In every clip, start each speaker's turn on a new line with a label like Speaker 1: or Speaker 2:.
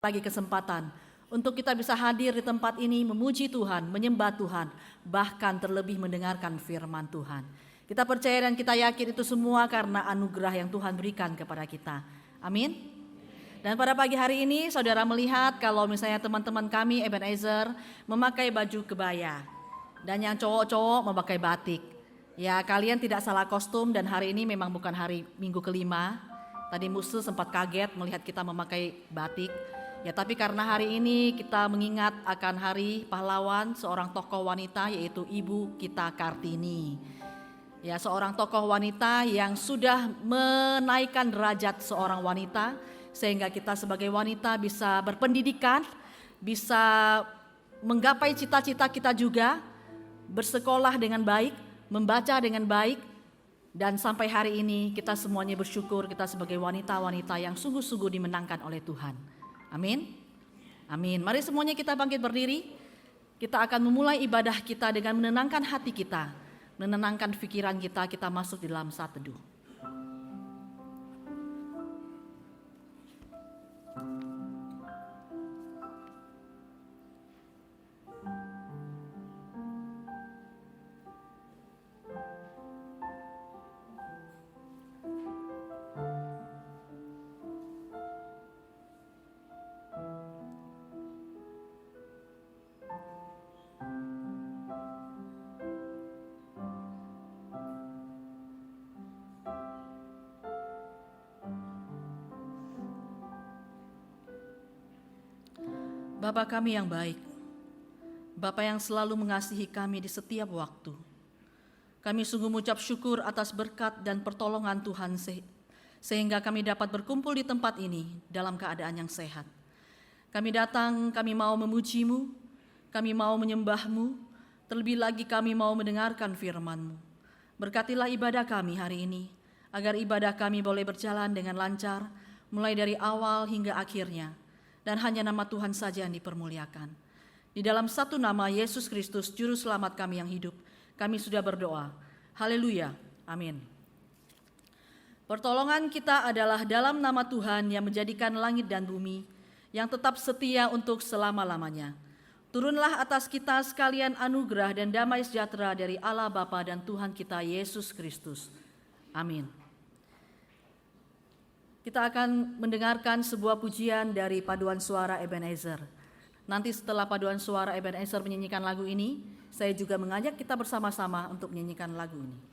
Speaker 1: lagi kesempatan untuk kita bisa hadir di tempat ini memuji Tuhan, menyembah Tuhan, bahkan terlebih mendengarkan firman Tuhan. Kita percaya dan kita yakin itu semua karena anugerah yang Tuhan berikan kepada kita. Amin. Dan pada pagi hari ini saudara melihat kalau misalnya teman-teman kami Ebenezer memakai baju kebaya dan yang cowok-cowok memakai batik. Ya, kalian tidak salah kostum dan hari ini memang bukan hari minggu kelima. Tadi musuh sempat kaget melihat kita memakai batik. Ya, tapi karena hari ini kita mengingat akan hari pahlawan seorang tokoh wanita yaitu Ibu kita Kartini. Ya, seorang tokoh wanita yang sudah menaikkan derajat seorang wanita sehingga kita sebagai wanita bisa berpendidikan, bisa menggapai cita-cita kita juga, bersekolah dengan baik, membaca dengan baik, dan sampai hari ini kita semuanya bersyukur kita sebagai wanita-wanita yang sungguh-sungguh dimenangkan oleh Tuhan. Amin. Amin. Mari semuanya kita bangkit berdiri. Kita akan memulai ibadah kita dengan menenangkan hati kita, menenangkan pikiran kita. Kita masuk di dalam saat teduh. Bapa kami yang baik, Bapa yang selalu mengasihi kami di setiap waktu. Kami sungguh mengucap syukur atas berkat dan pertolongan Tuhan sehingga kami dapat berkumpul di tempat ini dalam keadaan yang sehat. Kami datang, kami mau memuji-Mu, kami mau menyembah-Mu, terlebih lagi kami mau mendengarkan firman-Mu. Berkatilah ibadah kami hari ini, agar ibadah kami boleh berjalan dengan lancar, mulai dari awal hingga akhirnya, dan hanya nama Tuhan saja yang dipermuliakan. Di dalam satu nama Yesus Kristus, Juru Selamat kami yang hidup, kami sudah berdoa. Haleluya. Amin. Pertolongan kita adalah dalam nama Tuhan yang menjadikan langit dan bumi, yang tetap setia untuk selama-lamanya. Turunlah atas kita sekalian anugerah dan damai sejahtera dari Allah Bapa dan Tuhan kita Yesus Kristus. Amin. Kita akan mendengarkan sebuah pujian dari paduan suara Ebenezer. Nanti setelah paduan suara Ebenezer menyanyikan lagu ini, saya juga mengajak kita bersama-sama untuk menyanyikan lagu ini.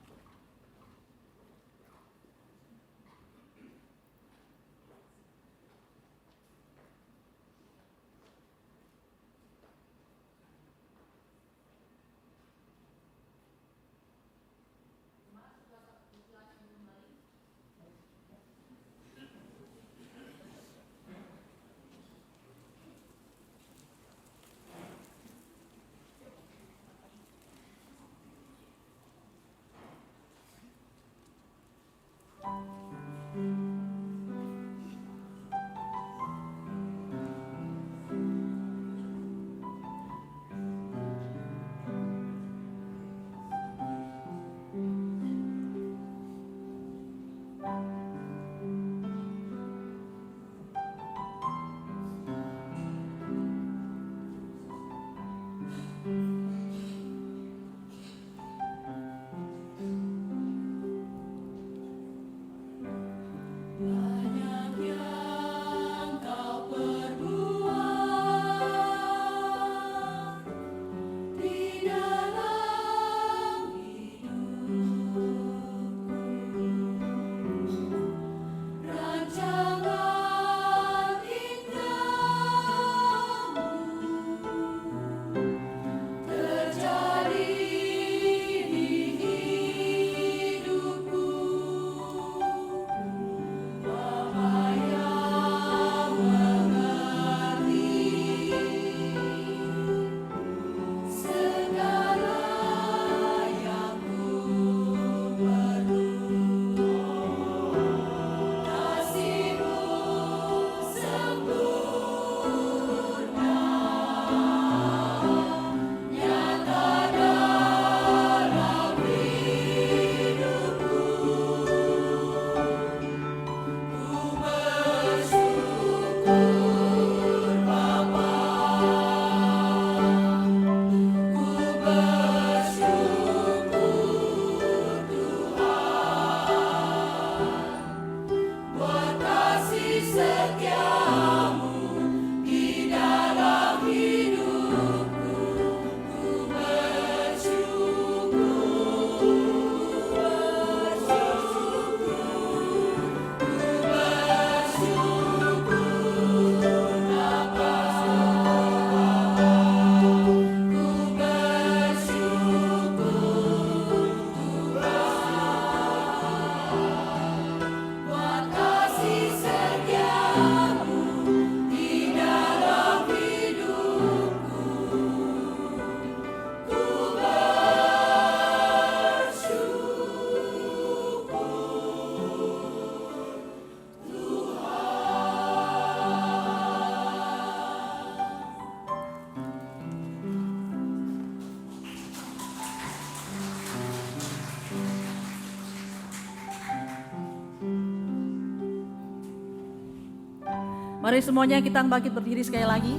Speaker 1: Mari semuanya kita bangkit berdiri sekali lagi.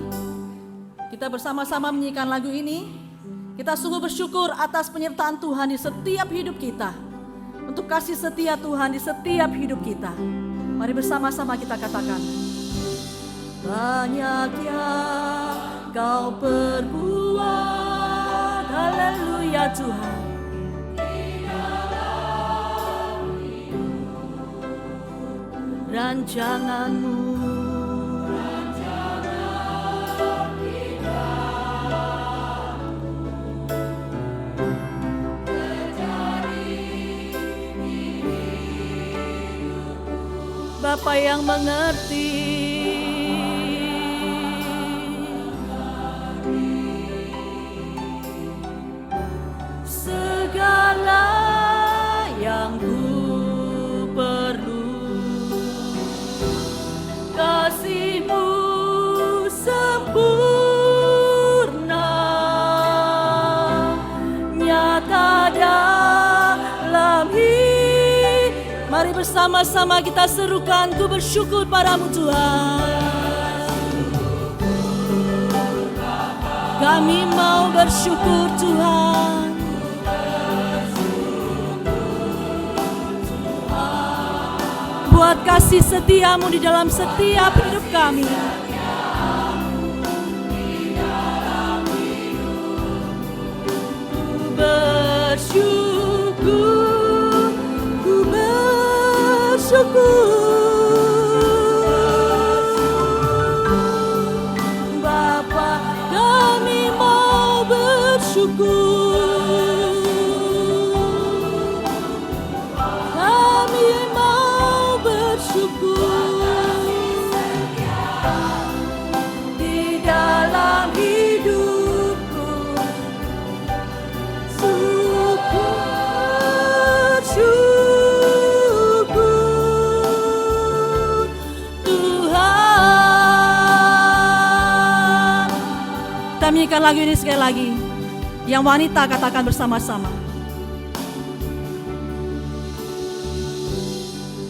Speaker 1: Kita bersama-sama menyanyikan lagu ini. Kita sungguh bersyukur atas penyertaan Tuhan di setiap hidup kita. Untuk kasih setia Tuhan di setiap hidup kita. Mari bersama-sama kita katakan. Banyak yang Kau perbuat, haleluya Tuhan. Rancangan-Mu Bapa yang mengerti, segala yang ku perlu, kasih-Mu sempurna, nyata dalam hidup. Mari bersama-sama kita serukan, ku bersyukur padamu Tuhan. Kami mau bersyukur Tuhan. Buat kasih setia-Mu di dalam setiap hidup kami. Bersyukur, ku bersyukur. Bapa, kami mau bersyukur. Kami mau bersyukur di dalam hidupku. Syukur Tuhan. Kita menyanyikan lagu ini sekali lagi. Yang wanita katakan bersama-sama.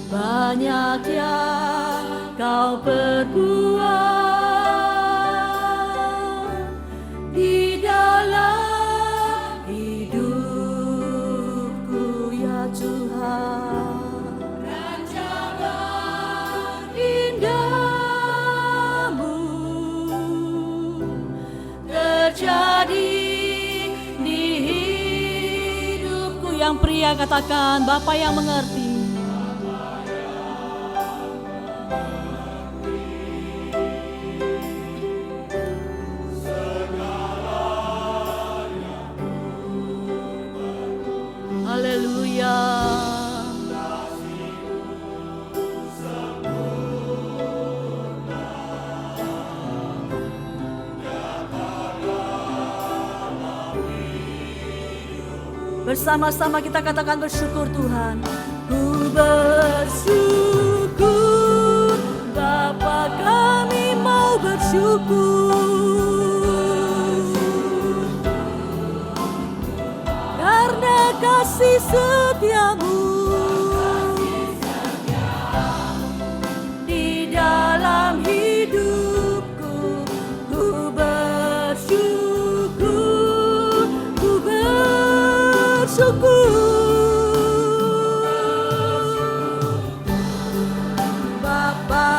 Speaker 1: Banyak yang Kau perbuat di dalam hidupku ya Tuhan. Rancangan indah-Mu terjadi di hidupku. Yang pria katakan, Bapa yang mengerti. Haleluya. Bersama-sama kita katakan bersyukur Tuhan. Ku bersyukur, Bapa kami mau bersyukur. Karena kasih setia-Mu di dalam hidupku. Ku bersyukur, ku bersyukur. Bapa,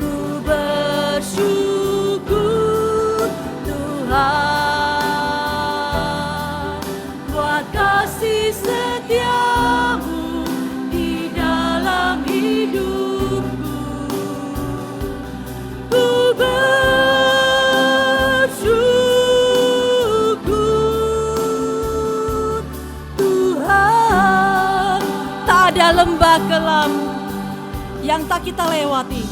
Speaker 1: ku bersyukur Tuhan. Buat kasih setia-Mu di dalam hidupku. Ku bersyukur Tuhan. Tak ada lembah kelam yang tak kita lewati.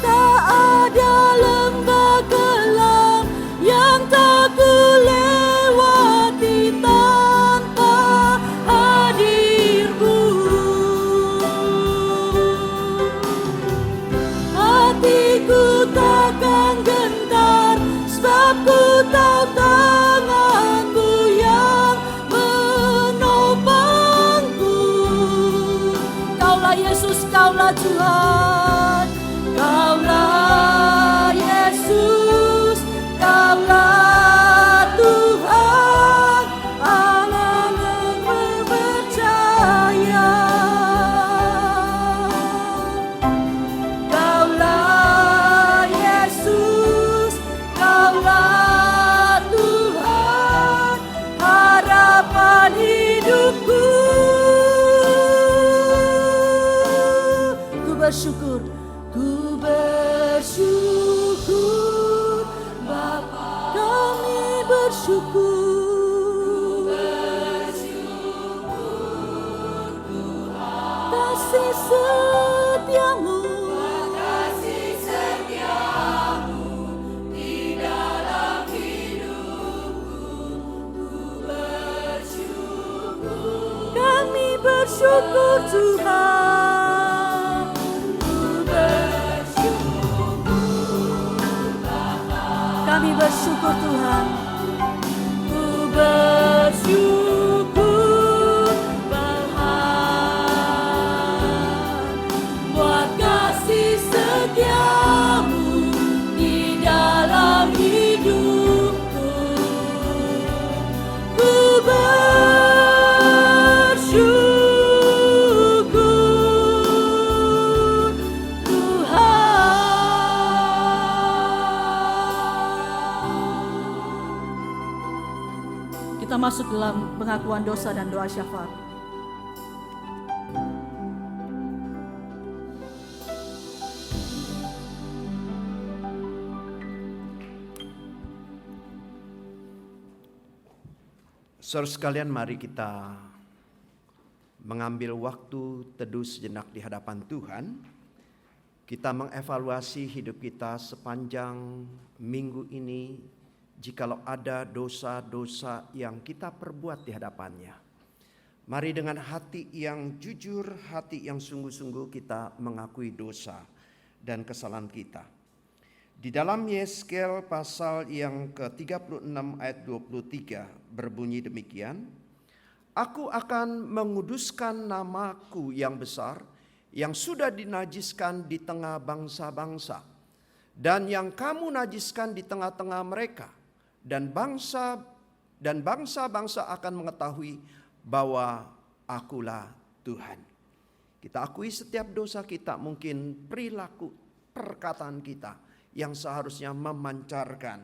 Speaker 1: Tak ada lembah kelam yang tak ku lewati tanpa hadir-Mu. Hatiku takkan gentar, sebab ku tahu tangan-Mu yang menopangku. Kaulah Kaulah Tuhan, Kaulah Yesus, Kaulah Tuhan, Allah yang percaya. Kaulah Yesus, Kaulah Tuhan, harapan hidupku. Bersyukur, ku bersyukur, Bapa kami bersyukur, Tuhan, kasih setiamu di dalam hidupku, ku bersyukur, kami bersyukur Tuhan. Kami bersyukur Tuhan, ku bersyukur Tuhan, buat kasih setiamu di dalam hidupku, ku bersyukur Tuhan. Kita masuk dalam pengakuan dosa dan doa syafaat.
Speaker 2: Saudara sekalian, mari kita mengambil waktu teduh sejenak di hadapan Tuhan. Kita mengevaluasi hidup kita sepanjang minggu ini. Jikalau ada dosa-dosa yang kita perbuat di hadapannya, mari dengan hati yang jujur, hati yang sungguh-sungguh kita mengakui dosa dan kesalahan kita. Di dalam Yeskel pasal yang ke-36 ayat 23 berbunyi demikian, Aku akan menguduskan namaku yang besar, yang sudah dinajiskan di tengah bangsa-bangsa, dan yang kamu najiskan di tengah-tengah mereka. Dan bangsa-bangsa akan mengetahui bahwa akulah Tuhan. Kita akui setiap dosa kita, mungkin perilaku, perkataan kita yang seharusnya memancarkan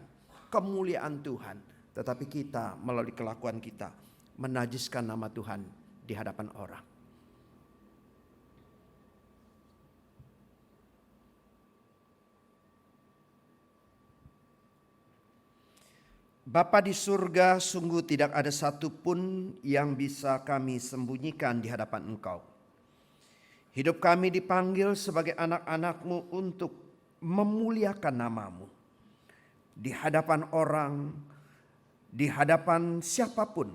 Speaker 2: kemuliaan Tuhan. Tetapi kita melalui kelakuan kita menajiskan nama Tuhan di hadapan orang. Bapa di surga, sungguh tidak ada satupun yang bisa kami sembunyikan di hadapan Engkau. Hidup kami dipanggil sebagai anak-anak-Mu untuk memuliakan nama-Mu. Di hadapan orang, di hadapan siapapun,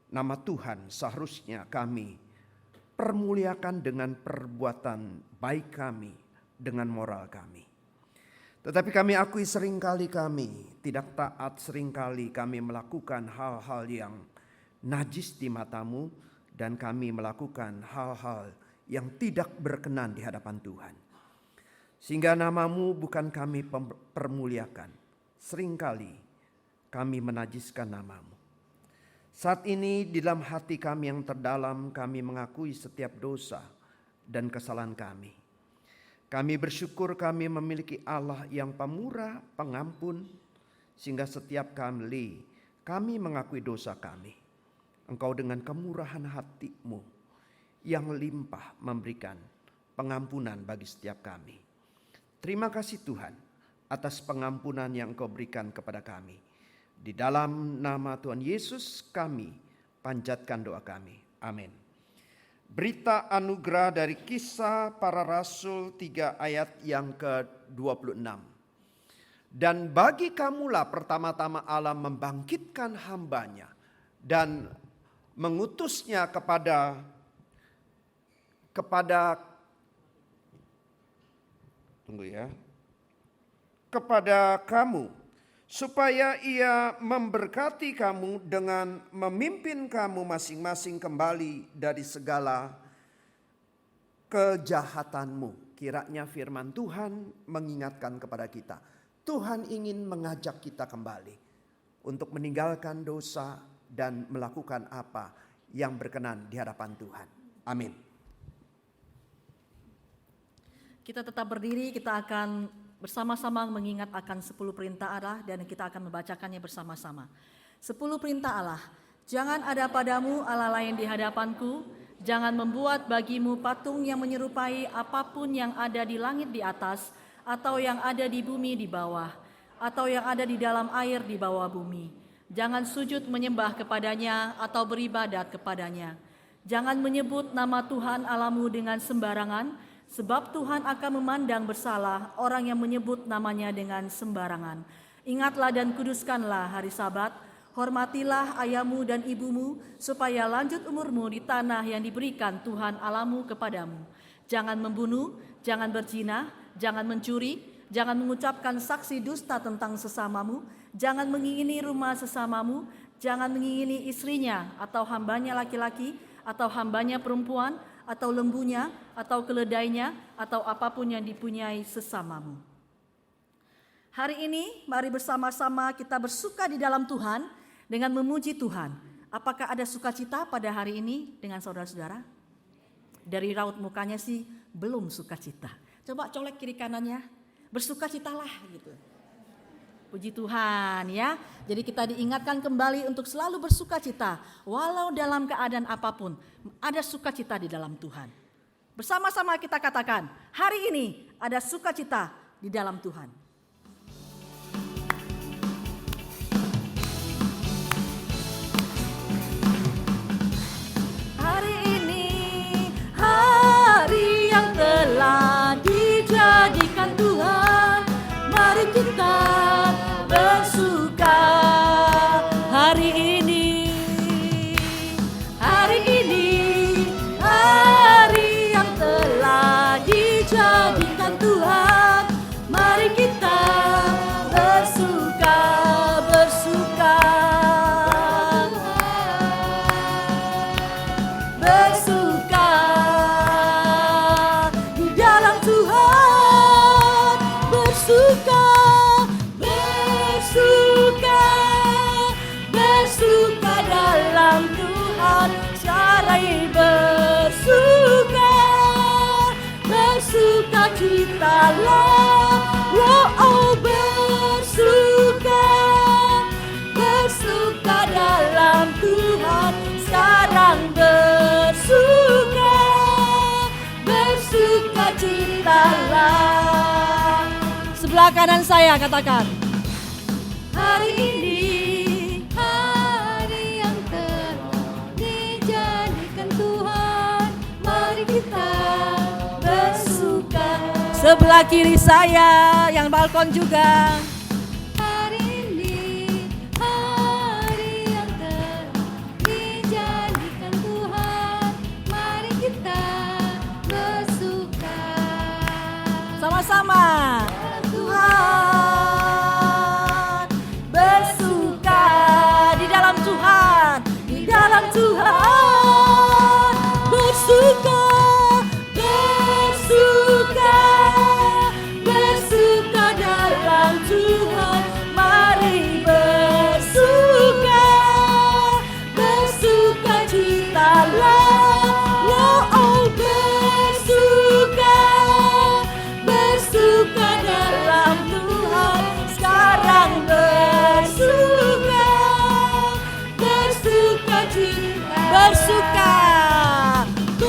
Speaker 2: nama Tuhan seharusnya kami permuliakan dengan perbuatan baik kami, dengan moral kami. Tetapi kami akui seringkali kami tidak taat, seringkali kami melakukan hal-hal yang najis di mata-Mu, dan kami melakukan hal-hal yang tidak berkenan di hadapan Tuhan. Sehingga nama-Mu bukan kami permuliakan, seringkali kami menajiskan nama-Mu. Saat ini di dalam hati kami yang terdalam, kami mengakui setiap dosa dan kesalahan kami. Kami bersyukur kami memiliki Allah yang pemurah, pengampun, sehingga setiap kali kami mengakui dosa kami, Engkau dengan kemurahan hati-Mu yang limpah memberikan pengampunan bagi setiap kami. Terima kasih Tuhan atas pengampunan yang Engkau berikan kepada kami. Di dalam nama Tuhan Yesus kami panjatkan doa kami. Amin. Berita anugerah dari Kisah Para Rasul 3 ayat yang ke-26. Dan bagi kamulah pertama-tama Allah membangkitkan hambanya dan mengutusnya kepada kamu, supaya ia memberkati kamu dengan memimpin kamu masing-masing kembali dari segala kejahatanmu. Kiranya firman Tuhan mengingatkan kepada kita. Tuhan ingin mengajak kita kembali untuk meninggalkan dosa dan melakukan apa yang berkenan di hadapan Tuhan. Amin.
Speaker 1: Kita tetap berdiri, kita akan bersama-sama mengingat akan 10 perintah Allah dan kita akan membacakannya bersama-sama. 10 perintah Allah. Jangan ada padamu Allah lain di hadapanku, jangan membuat bagimu patung yang menyerupai apapun yang ada di langit di atas, atau yang ada di bumi di bawah, atau yang ada di dalam air di bawah bumi. Jangan sujud menyembah kepadanya atau beribadat kepadanya. Jangan menyebut nama Tuhan Allahmu dengan sembarangan, sebab Tuhan akan memandang bersalah orang yang menyebut namanya dengan sembarangan. Ingatlah dan kuduskanlah hari Sabat, hormatilah ayahmu dan ibumu, supaya lanjut umurmu di tanah yang diberikan Tuhan Allahmu kepadamu. Jangan membunuh, jangan berzina, jangan mencuri, jangan mengucapkan saksi dusta tentang sesamamu, jangan mengingini rumah sesamamu, jangan mengingini istrinya atau hambanya laki-laki, atau hambanya perempuan, atau lembunya, atau keledainya, atau apapun yang dipunyai sesamamu. Hari ini mari bersama-sama kita bersuka di dalam Tuhan dengan memuji Tuhan. Apakah ada sukacita pada hari ini dengan saudara-saudara? Dari raut mukanya sih belum sukacita. Coba colek kiri kanannya, bersukacitalah gitu. Puji Tuhan ya. Jadi kita diingatkan kembali untuk selalu bersukacita. Walau dalam keadaan apapun, ada sukacita di dalam Tuhan. Bersama-sama kita katakan, hari ini ada sukacita di dalam Tuhan. Hari ini, hari yang telah dijadikan Tuhan, mari kita bersuka. Hari ini, hari yang telah dijadikan Tuhan, mari kita bersuka, bersuka, bersuka di dalam Tuhan, bersuka. Bersuka dalam Tuhan, sarai bersuka, bersuka citalah, oh bersuka, bersuka dalam Tuhan, sekarang bersuka, bersuka citalah. Sebelah kanan saya katakan, hari ini, hari yang telah dijadikan Tuhan, mari kita bersuka. Sebelah kiri saya yang balkon juga, hari ini, hari yang telah dijadikan Tuhan, mari kita bersuka. Sama-sama. Tuhan, bersuka di dalam Tuhan, di dalam Tuhan, bersuka, bersuka, bersuka dalam Tuhan, mari bersuka, bersuka citalah, oh bersuka, bersuka dalam Tuhan, sekarang bersuka, bersuka cita, bersuka,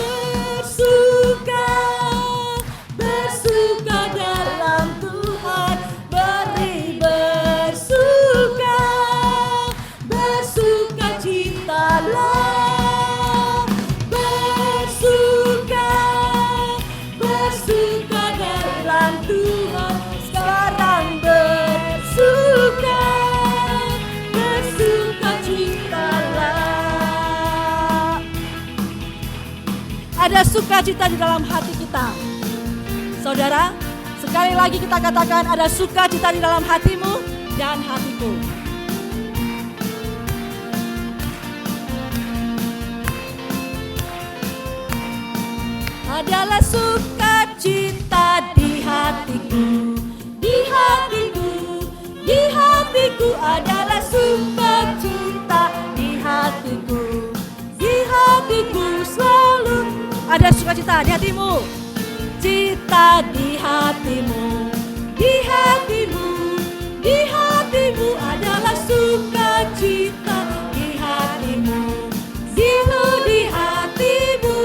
Speaker 1: bersuka, bersuka dalam Tuhan, beri bersuka, bersuka citalah, bersuka, bersuka dalam Tuhan, sekarang bersuka, bersuka citalah. Ada sukacita di dalam hati kita. Saudara, sekali lagi kita katakan, ada sukacita di dalam hatimu dan hatiku. adalah sukacita di hatiku. Di hatiku, di hatiku adalah sukacita di hatiku. Di hatiku selalu ada sukacita di hatimu. Cita di hatimu, di hatimu, di hatimu adalah sukacita di hatimu. Di hatimu.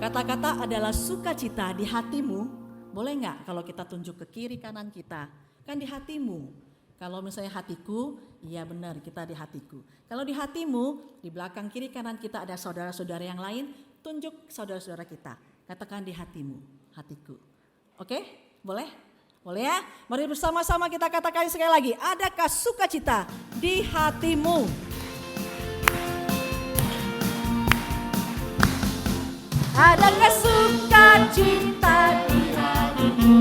Speaker 1: Kata-kata adalah sukacita di hatimu. Boleh nggak kalau kita tunjuk ke kiri kanan kita? Kan di hatimu. Kalau misalnya hatiku, iya benar kita di hatiku. Kalau di hatimu, di belakang kiri kanan kita ada saudara-saudara yang lain, tunjuk saudara-saudara kita. Katakan di hatimu, hatiku. Oke? Boleh? Boleh ya? Mari bersama-sama kita katakan sekali lagi. Adakah sukacita di hatimu? Adakah sukacita di hatimu?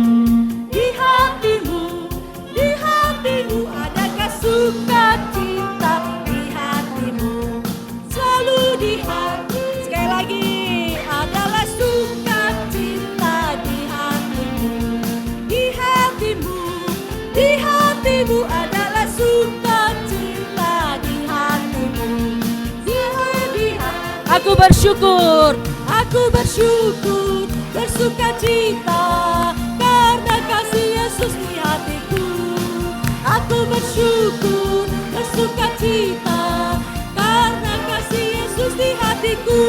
Speaker 1: Di hatimu, di hatimu. Adakah sukacita di hatimu? Selalu di hati. Sekali lagi. Adalah sukacita di hatimu. Di hatimu, di hatimu adalah sukacita di hatimu. Di hatimu. Aku bersyukur. Aku bersyukur, bersukacita karena kasih Yesus di hatiku. Aku bersyukur, bersukacita karena kasih Yesus di hatiku.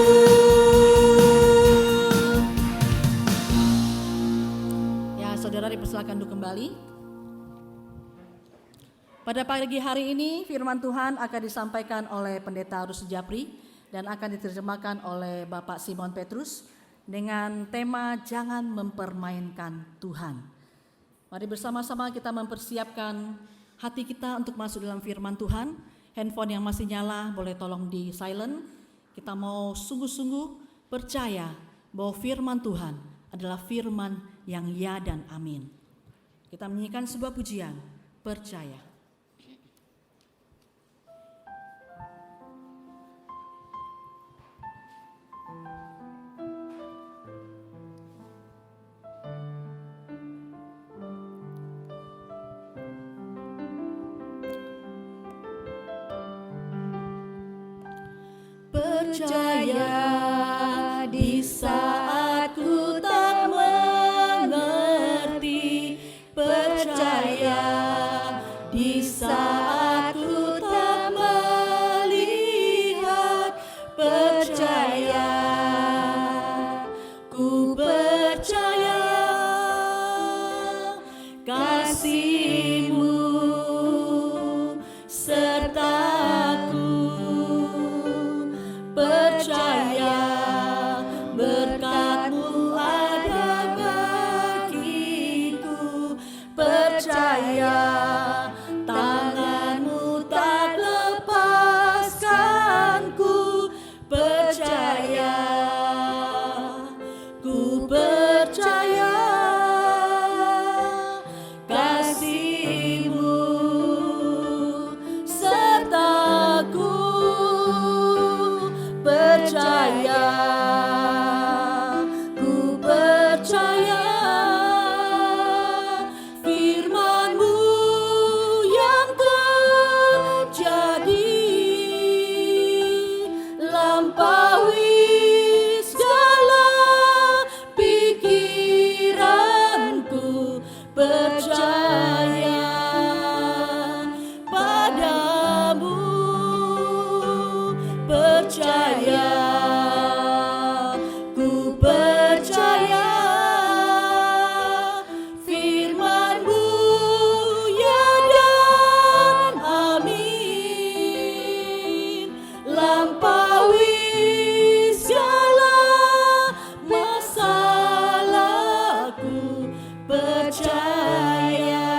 Speaker 1: Ya, saudara dipersilakan duduk kembali. Pada pagi hari ini firman Tuhan akan disampaikan oleh Pendeta Rusdi Japri dan akan diterjemahkan oleh Bapak Simon Petrus dengan tema jangan mempermainkan Tuhan. Mari bersama-sama kita mempersiapkan hati kita untuk masuk dalam firman Tuhan. Handphone yang masih nyala boleh tolong di silent. Kita mau sungguh-sungguh percaya bahwa firman Tuhan adalah firman yang ya dan amin. Kita menyanyikan sebuah pujian, percaya. Percaya di saat ku tak mengerti, percaya di saat ku tak melihat, percaya, ku percaya kasih-Mu sertaku. Percaya berkat-Mu ada bagiku. Percaya tangan-Mu tak lepaskanku. Percaya, ku percaya kasih-Mu sertaku. Percaya, ku percaya firman-Mu yang terjadi lampaui segala pikiranku. Percaya padamu, percaya, ku percaya firman-Mu ya dan amin. Lampaui segala masalahku. Percaya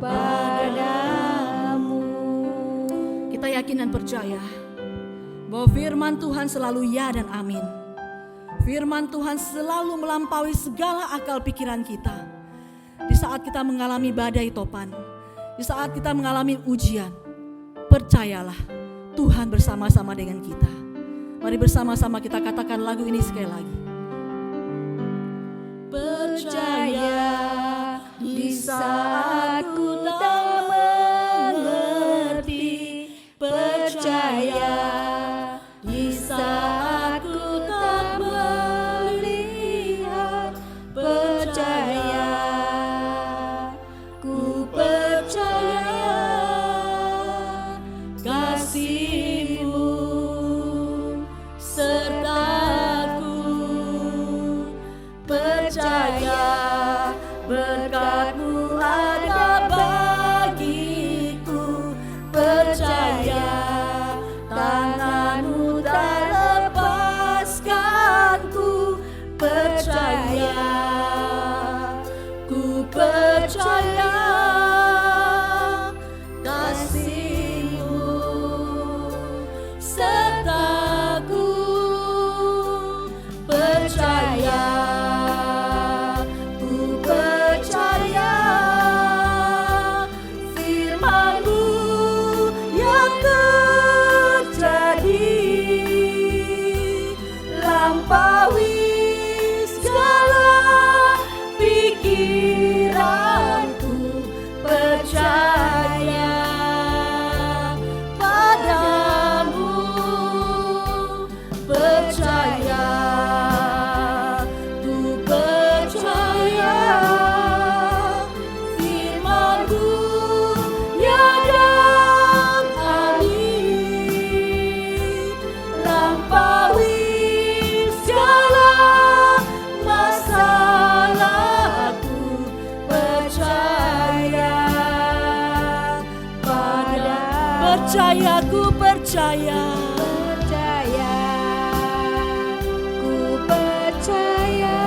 Speaker 1: padamu. Kita yakin dan percaya bahwa firman Tuhan selalu ya dan amin. Firman Tuhan selalu melampaui segala akal pikiran kita. Di saat kita mengalami badai topan, di saat kita mengalami ujian, percayalah Tuhan bersama-sama dengan kita. Mari bersama-sama kita katakan lagu ini sekali lagi. Percaya di saat ku tak mengerti, percaya di saat ku tak melihat, percaya, ku percaya kasih-Mu sertaku, percaya berkat-Mu ada bagiku, percaya tangan-Mu tak lepaskanku, percaya, ku percaya kasih-Mu sertaku, percaya, ku percaya firman-Mu yang terjadi, lampaui segala pikiranku, percaya padamu, percaya, ku percaya firman-Mu yang adil, lampaui segala masalahku, percaya pada, percaya, ku percaya, percaya, ku percaya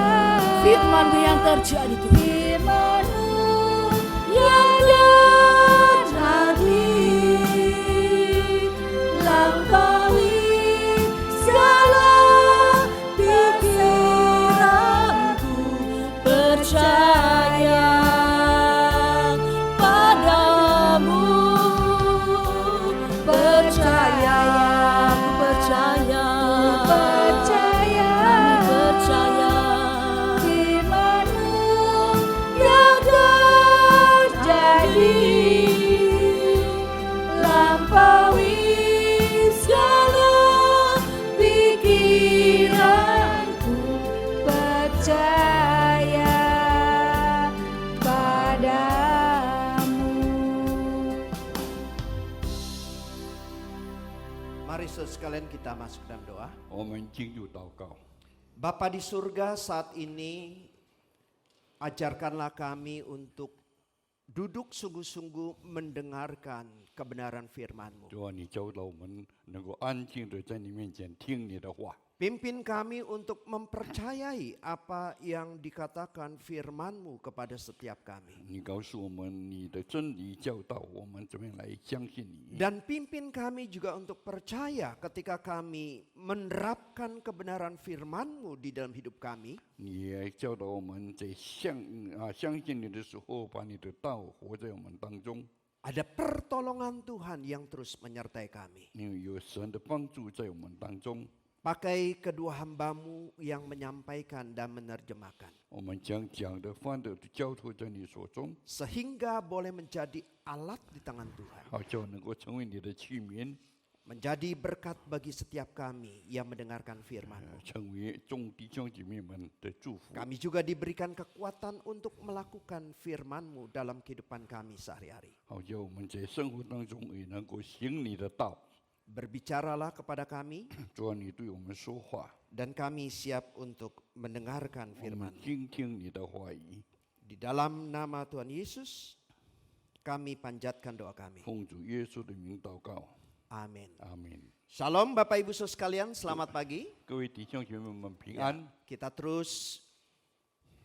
Speaker 1: firman-Mu yang terjadi, firman-Mu yang terjadi, lampaui segala pikiranku, percaya padamu, percaya, ku percaya, percaya, kami percaya firman-Mu yang terjadi, lampaui segala pikiranku, percaya padamu.
Speaker 2: Mari saudara sekalian kita masuk dalam doa.
Speaker 3: 我们进入祷告。
Speaker 2: Bapa di surga, saat ini ajarkanlah kami untuk duduk sungguh-sungguh mendengarkan kebenaran firman-Mu.
Speaker 3: 主啊，你教导我们能够安静的在你面前听你的话，
Speaker 2: Pimpin kami untuk mempercayai apa yang dikatakan firman-Mu kepada setiap kami.
Speaker 3: 你告诉我们你的真理教导我们怎么样来相信你。
Speaker 2: Dan pimpin kami juga untuk percaya ketika kami menerapkan kebenaran firman-Mu di dalam hidup kami.
Speaker 3: 你也教导我们在相信你的时候，把你的道活在我们当中。
Speaker 2: Ada pertolongan Tuhan yang terus menyertai kami.
Speaker 3: 因为有神的帮助在我们当中，
Speaker 2: Pakai kedua hamba-Mu yang menyampaikan dan menerjemahkan.
Speaker 3: 我们将讲的、翻的都交托在你手中，
Speaker 2: Sehingga boleh menjadi alat di tangan Tuhan.
Speaker 3: 好叫能够成为你的器皿，
Speaker 2: Menjadi berkat bagi setiap kami yang mendengarkan firman-Mu.
Speaker 3: 成为众弟兄姐妹们的祝福。
Speaker 2: Kami juga diberikan kekuatan untuk melakukan firman-Mu dalam kehidupan kami sehari-hari.
Speaker 3: 好叫我们在生活当中也能够行你的道。
Speaker 2: Berbicaralah kepada kami
Speaker 3: 主啊，你对我们说话，
Speaker 2: dan kami siap untuk mendengarkan
Speaker 3: 我们
Speaker 2: firman-Mu.
Speaker 3: 听听你的话语。
Speaker 2: Di dalam nama Tuhan Yesus, kami panjatkan doa kami.
Speaker 3: 奉主耶稣的名祷告，
Speaker 2: Amin.
Speaker 3: 阿门。
Speaker 2: Shalom Bapak Ibu Saudara sekalian, selamat pagi.
Speaker 3: 各位弟兄姐妹们平安。
Speaker 2: Kita terus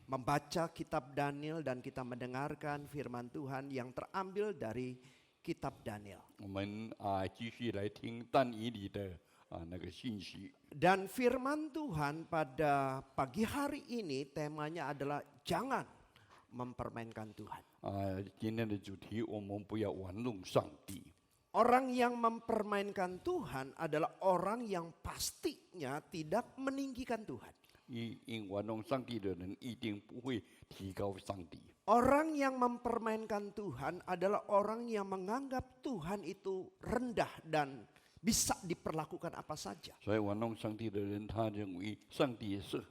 Speaker 2: membaca kitab Daniel dan kita mendengarkan firman Tuhan yang terambil dari kitab Daniel.
Speaker 3: 我们继续来听但以理的那个信息。
Speaker 2: Dan firman Tuhan pada pagi hari ini temanya adalah jangan mempermainkan Tuhan.
Speaker 3: 今天的主题我们不要玩弄上帝。
Speaker 2: Orang yang mempermainkan Tuhan adalah orang yang pastinya tidak meninggikan Tuhan.
Speaker 3: 因玩弄上帝的人一定不会提高上帝。
Speaker 2: Orang yang mempermainkan Tuhan adalah orang yang menganggap Tuhan itu rendah dan bisa diperlakukan apa saja.
Speaker 3: 所以玩弄上帝的人，他认为上帝是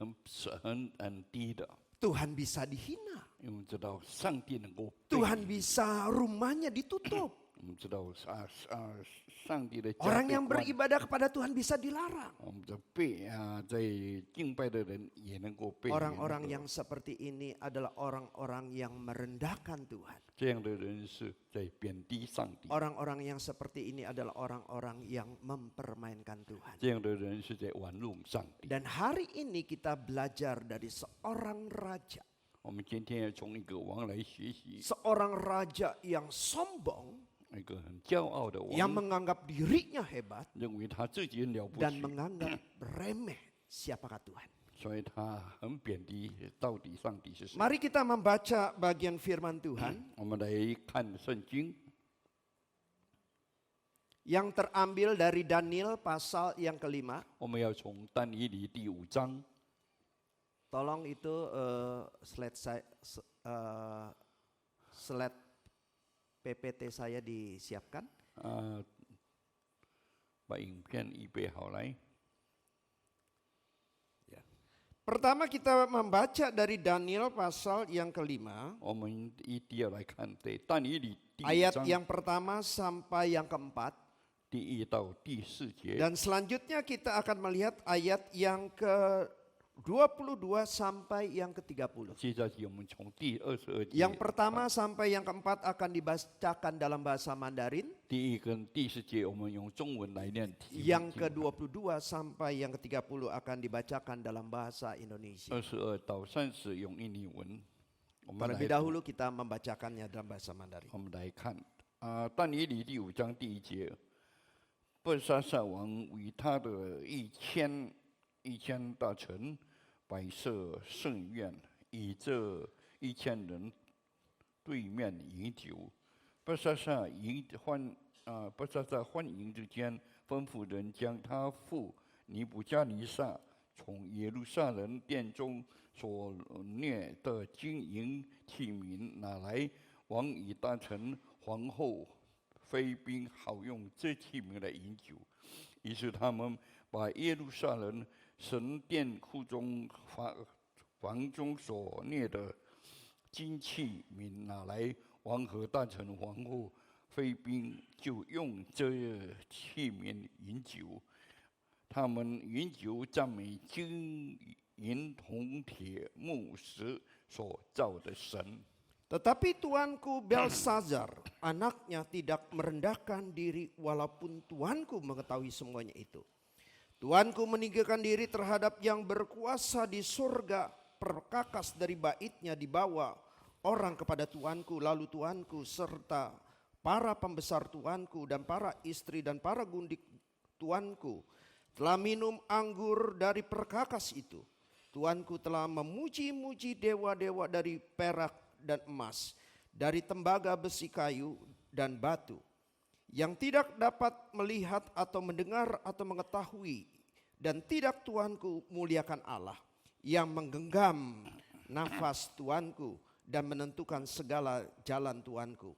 Speaker 3: 很低的，
Speaker 2: Tuhan bisa dihina.
Speaker 3: 因为我们知道上帝能够被
Speaker 2: Tuhan bisa rumahnya ditutup.
Speaker 3: 我们知道上帝的家
Speaker 2: Orang
Speaker 3: 被
Speaker 2: yang
Speaker 3: 关，
Speaker 2: beribadah kepada Tuhan bisa dilarang.
Speaker 3: 我们的被在敬拜的人也能够被
Speaker 2: Orang-orang yang seperti ini adalah orang-orang yang merendahkan Tuhan.
Speaker 3: 这样的人是在贬低上帝，
Speaker 2: Orang-orang yang seperti ini adalah orang-orang yang mempermainkan Tuhan.
Speaker 3: 这样的人是在玩弄上帝。
Speaker 2: Dan hari ini kita belajar dari seorang raja.
Speaker 3: 我们今天要从一个王来学习，
Speaker 2: Seorang raja yang sombong,
Speaker 3: 一个很骄傲的
Speaker 2: yang
Speaker 3: 王，
Speaker 2: menganggap dirinya hebat
Speaker 3: 认为他自己很了不
Speaker 2: dan
Speaker 3: 起，
Speaker 2: menganggap remeh siapakah Tuhan.
Speaker 3: 所以他很贬低到底上帝是谁。
Speaker 2: Mari kita membaca bagian firman Tuhan
Speaker 3: 我们来看圣经，
Speaker 2: yang terambil dari Daniel pasal yang kelima.
Speaker 3: 我们要从但以理第5章，
Speaker 2: Tolong itu slide PPT saya disiapkan.
Speaker 3: 把影片预备好来。
Speaker 2: Pertama kita membaca dari Daniel pasal yang kelima.
Speaker 3: 我们一定要来看对但以理第5
Speaker 2: Ayat
Speaker 3: 章
Speaker 2: yang pertama sampai yang keempat.
Speaker 3: 第1到第4节，
Speaker 2: Dan selanjutnya kita akan melihat ayat yang ke-22 sampai yang ke-30.
Speaker 3: 接下去我们从第22节，
Speaker 2: Yang pertama sampai yang keempat akan dibacakan dalam bahasa Mandarin.
Speaker 3: 第1跟第4节我们用中文来念题目
Speaker 2: Yang
Speaker 3: 经文。
Speaker 2: ke-22 sampai yang ke-30 akan dibacakan dalam bahasa Indonesia.
Speaker 3: 22到30用印尼文，我们
Speaker 2: Terlebih
Speaker 3: 来
Speaker 2: dahulu kita membacakannya dalam bahasa Mandarin.
Speaker 3: 我们来看但以理第5章第1节，伯沙撒王与他的一千大臣摆设盛宴，以这1000人对面饮酒。伯沙撒欢迎之间，吩咐人将他父尼布加尼撒从耶路撒冷殿中所掠的金银器皿拿来，王与大臣、皇后、妃嫔好用这器皿来饮酒。于是他们把耶路撒冷神殿库中房中所掠的金器皿拿来，王和大臣、皇后、妃嫔就用这器皿饮酒。他们饮酒赞美金银铜铁木石所造的神。
Speaker 2: Tetapi tuanku Belsazar, anaknya tidak merendahkan diri walaupun tuanku mengetahui semuanya itu. Tuanku meninggikan diri terhadap yang berkuasa di surga, perkakas dari baitnya dibawa orang kepada tuanku, lalu tuanku serta para pembesar tuanku dan para istri dan para gundik tuanku telah minum anggur dari perkakas itu. Tuanku telah memuji-muji dewa-dewa dari perak dan emas, dari tembaga besi kayu dan batu, yang tidak dapat melihat atau mendengar atau mengetahui, dan tidak tuanku muliakan Allah yang menggenggam nafas tuanku dan menentukan segala jalan tuanku.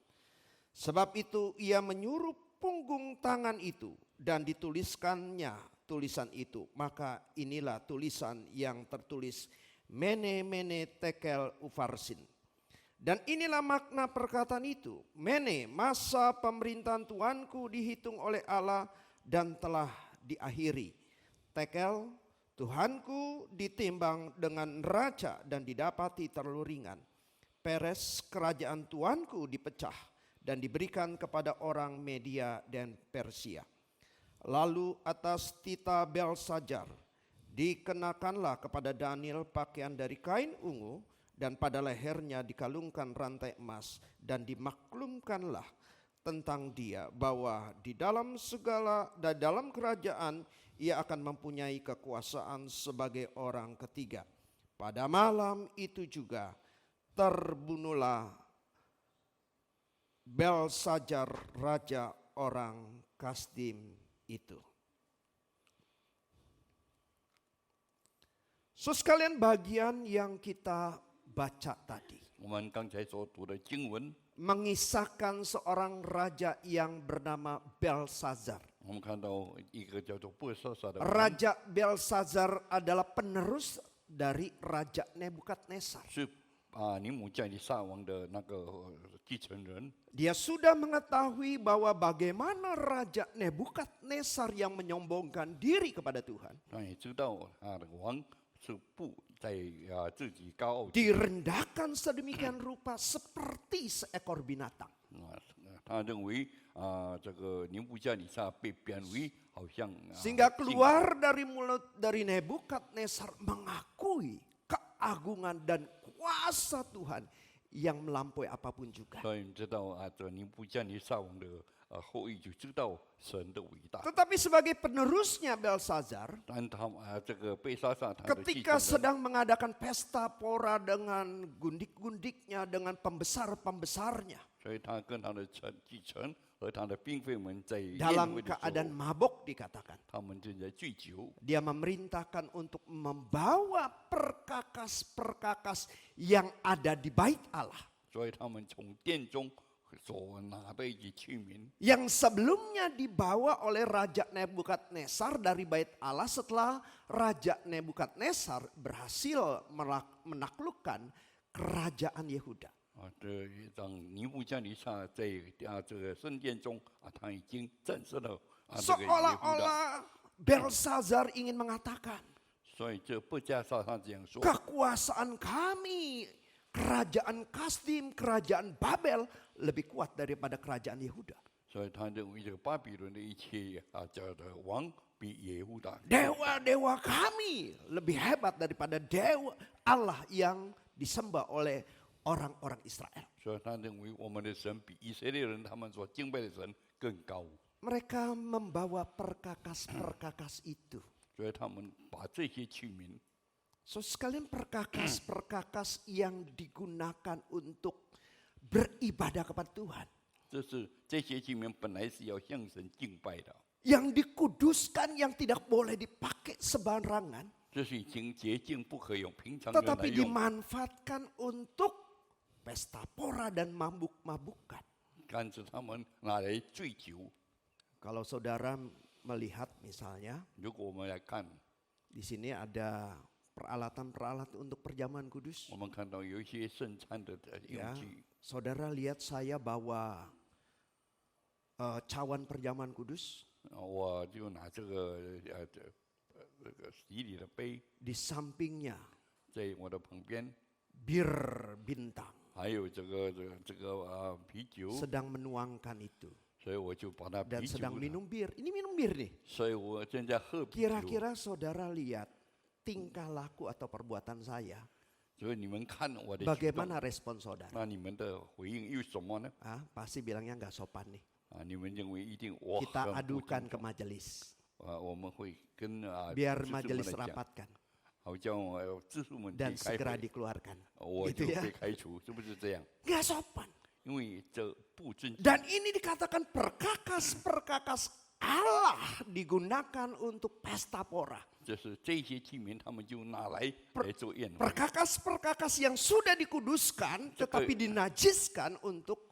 Speaker 2: Sebab itu ia menyuruh punggung tangan itu dan dituliskannya tulisan itu. Maka inilah tulisan yang tertulis Mene Mene Tekel Ufarsin. Dan inilah makna perkataan itu. Mene, masa pemerintahan tuanku dihitung oleh Allah dan telah diakhiri. Tekel, Tuhanku ditimbang dengan neraca dan didapati terlalu ringan. Peres, kerajaan tuanku dipecah dan diberikan kepada orang Media dan Persia. Lalu atas tita Belsazar dikenakanlah kepada Daniel pakaian dari kain ungu, dan pada lehernya dikalungkan rantai emas, dan dimaklumkanlah tentang dia bahwa di dalam kerajaan ia akan mempunyai kekuasaan sebagai orang ketiga. Pada malam itu juga terbunuhlah Belsazar raja orang Kasdim itu. So sekalian bagian yang kita baca tadi
Speaker 3: 我们刚才所读的经文，
Speaker 2: mengisahkan seorang raja yang bernama Belsazar.
Speaker 3: 我们看到一个叫做波色萨的王
Speaker 2: Raja Belsazar adalah penerus dari Raja Nebukadnezar.
Speaker 3: 是尼姆加尼撒王的那个继承人。
Speaker 2: Dia sudah mengetahui bahwa bagaimana Raja Nebukadnezar yang menyombongkan diri kepada Tuhan
Speaker 3: 他也知道他的王是不在自己高傲，
Speaker 2: direndahkan sedemikian rupa seperti seekor binatang.
Speaker 3: 他认为这个尼布加尼撒被贬为好像
Speaker 2: Sehingga keluar dari mulut dari Nebukadnezar mengakui keagungan dan kuasa Tuhan yang melampaui apapun juga.
Speaker 3: 所以你知道这尼布加尼撒王的后裔就知道神的伟大。
Speaker 2: Tetapi sebagai penerusnya Belsazar,
Speaker 3: 但他这个贝沙撒他的继
Speaker 2: ketika
Speaker 3: 承人，
Speaker 2: sedang mengadakan pesta pora dengan gundik-gundiknya, dengan pembesar-pembesarnya,
Speaker 3: 所以他跟他的继承和他的嫔妃们在宴
Speaker 2: dalam
Speaker 3: 会的时
Speaker 2: keadaan
Speaker 3: 候，
Speaker 2: mabok dikatakan.
Speaker 3: 他们正在醉酒。
Speaker 2: Dia memerintahkan untuk membawa perkakas-perkakas yang ada di bait Allah.
Speaker 3: 所以他们从殿中所拿的一些器皿，
Speaker 2: Yang sebelumnya dibawa oleh Raja Nebukadnezar dari bait Allah setelah Raja Nebukadnezar berhasil menaklukkan kerajaan Yehuda.
Speaker 3: 这让尼布加尼撒在这个圣殿中他已经战胜了这个耶户的。
Speaker 2: Seolah-olah Belsazar ingin mengatakan,
Speaker 3: 所以这布加撒他这样说，
Speaker 2: kekuasaan kami, kerajaan Kasdim, kerajaan Babel lebih kuat daripada kerajaan Yehuda.
Speaker 3: 所以他认为这个巴比伦的一切这的王比耶户大。
Speaker 2: Dewa-dewa kami lebih hebat daripada dewa Allah yang disembah oleh orang-orang Israel.
Speaker 3: 所以他认为我们的神比以色列人他们所敬拜的神更高，
Speaker 2: Mereka membawa perkakas-perkakas itu.
Speaker 3: 所以他们把这些器皿，
Speaker 2: So sekalian perkakas-perkakas yang digunakan untuk beribadah kepada Tuhan.
Speaker 3: 这些器皿本来是要向神敬拜的，
Speaker 2: Yang dikuduskan, yang tidak boleh dipakai sembarangan.
Speaker 3: 这是已经洁净不可用，平常人来
Speaker 2: Tetapi
Speaker 3: 用，
Speaker 2: dimanfaatkan untuk pesta pora dan mabuk-mabukan.
Speaker 3: 但是他们拿来醉酒。
Speaker 2: Kalau saudara melihat misalnya,
Speaker 3: 如果我们来看，
Speaker 2: di sini ada peralatan-peralatan untuk perjamuan kudus.
Speaker 3: 我们看到有一些圣餐的用
Speaker 2: Ya,
Speaker 3: 具，
Speaker 2: saudara lihat saya bawa cawan perjamuan kudus.
Speaker 3: 我就拿这个这个洗礼的杯，
Speaker 2: Di sampingnya
Speaker 3: 在我的旁边，
Speaker 2: bir bintang
Speaker 3: 还有这个啤酒，
Speaker 2: sedang menuangkan itu
Speaker 3: 所以我就把它
Speaker 2: dan
Speaker 3: 啤酒
Speaker 2: sedang
Speaker 3: 了，
Speaker 2: minum bir. Ini minum bir nih.
Speaker 3: 所以我正在喝啤酒。
Speaker 2: Kira-kira saudara lihat tingkah laku atau perbuatan saya,
Speaker 3: 所以你们看我的行动，
Speaker 2: bagaimana respon saudara?
Speaker 3: 那你们的回应又什么呢？
Speaker 2: Pasti bilangnya nggak sopan nih.
Speaker 3: 你们认为一定我
Speaker 2: Kita
Speaker 3: 很不
Speaker 2: adukan
Speaker 3: 敬
Speaker 2: ke
Speaker 3: 重
Speaker 2: majelis
Speaker 3: 我们会跟知
Speaker 2: biar
Speaker 3: 识们
Speaker 2: majelis
Speaker 3: 讲，
Speaker 2: rapatkan
Speaker 3: 好叫知识们
Speaker 2: dan
Speaker 3: 去开
Speaker 2: segera
Speaker 3: 会，
Speaker 2: dikeluarkan.
Speaker 3: 我
Speaker 2: Gitu
Speaker 3: 就
Speaker 2: ya.
Speaker 3: 被开除，是不是这样？
Speaker 2: Nggak sopan.
Speaker 3: 因为这不尊敬。
Speaker 2: Dan ini dikatakan perkakas-perkakas Allah digunakan untuk pesta pora.
Speaker 3: 就是这些器皿，他们就拿来做宴会。
Speaker 2: Perkakas-perkakas yang sudah dikuduskan tetapi dinajiskan untuk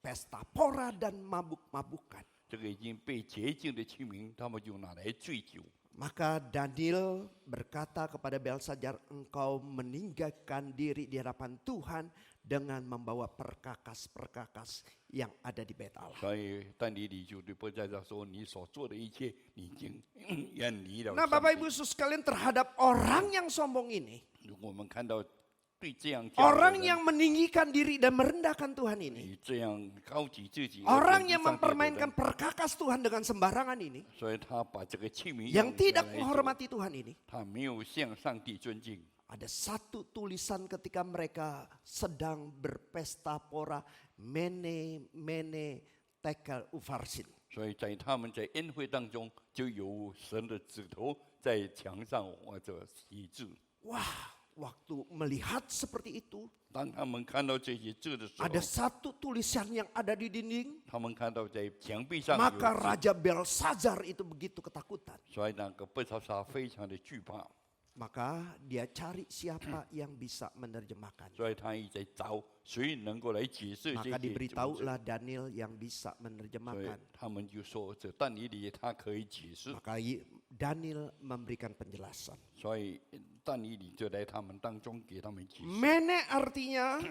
Speaker 2: pesta pora dan mabuk-mabukan.
Speaker 3: 这个已经被洁净的器皿，他们就拿来醉酒。
Speaker 2: Maka Daniel berkata kepada Belsazar, engkau meninggalkan diri di hadapan Tuhan dengan membawa perkakas-perkakas yang ada di bait Allah.
Speaker 3: 所以但以理就对波加撒说：“你所做的一切，你已经远离了
Speaker 2: Nah
Speaker 3: 上
Speaker 2: Bapak
Speaker 3: 帝。
Speaker 2: Ibu sekalian terhadap orang yang sombong ini,
Speaker 3: 如果我们看到对这样
Speaker 2: orang
Speaker 3: 的人
Speaker 2: yang meninggikan diri dan merendahkan Tuhan ini,
Speaker 3: 你这样高举自己，
Speaker 2: orang
Speaker 3: 而
Speaker 2: yang
Speaker 3: 贬低上帝的人
Speaker 2: mempermainkan perkakas Tuhan dengan sembarangan ini,
Speaker 3: 所以他把这个器皿
Speaker 2: yang
Speaker 3: 用
Speaker 2: tidak
Speaker 3: 来做
Speaker 2: menghormati Tuhan ini,
Speaker 3: 他没有向上帝尊敬。
Speaker 2: ada satu tulisan ketika mereka sedang berpesta pora, mene tekel ufarsin.
Speaker 3: 所以在他们在宴会当中，就有神的指头在墙上或者写字。
Speaker 2: Wah, waktu melihat seperti itu,
Speaker 3: 当他们看到这些字的时候，
Speaker 2: ada satu tulisan yang ada di dinding,
Speaker 3: 他们看到在墙壁上有
Speaker 2: maka
Speaker 3: 字，
Speaker 2: Raja Belsazar itu begitu ketakutan.
Speaker 3: 所以那个贝沙沙非常的惧怕，
Speaker 2: Maka dia cari siapa yang bisa menerjemahkan.
Speaker 3: 所以他一直在找谁能够来解释这
Speaker 2: Maka
Speaker 3: 些文字。
Speaker 2: diberitahulah Daniel yang bisa
Speaker 3: 所以
Speaker 2: menerjemahkan.
Speaker 3: 他们就说这但以理他可以解释，
Speaker 2: Maka Daniel memberikan penjelasan.
Speaker 3: 所以但以理就在他们当中给他们解释
Speaker 2: Mene artinya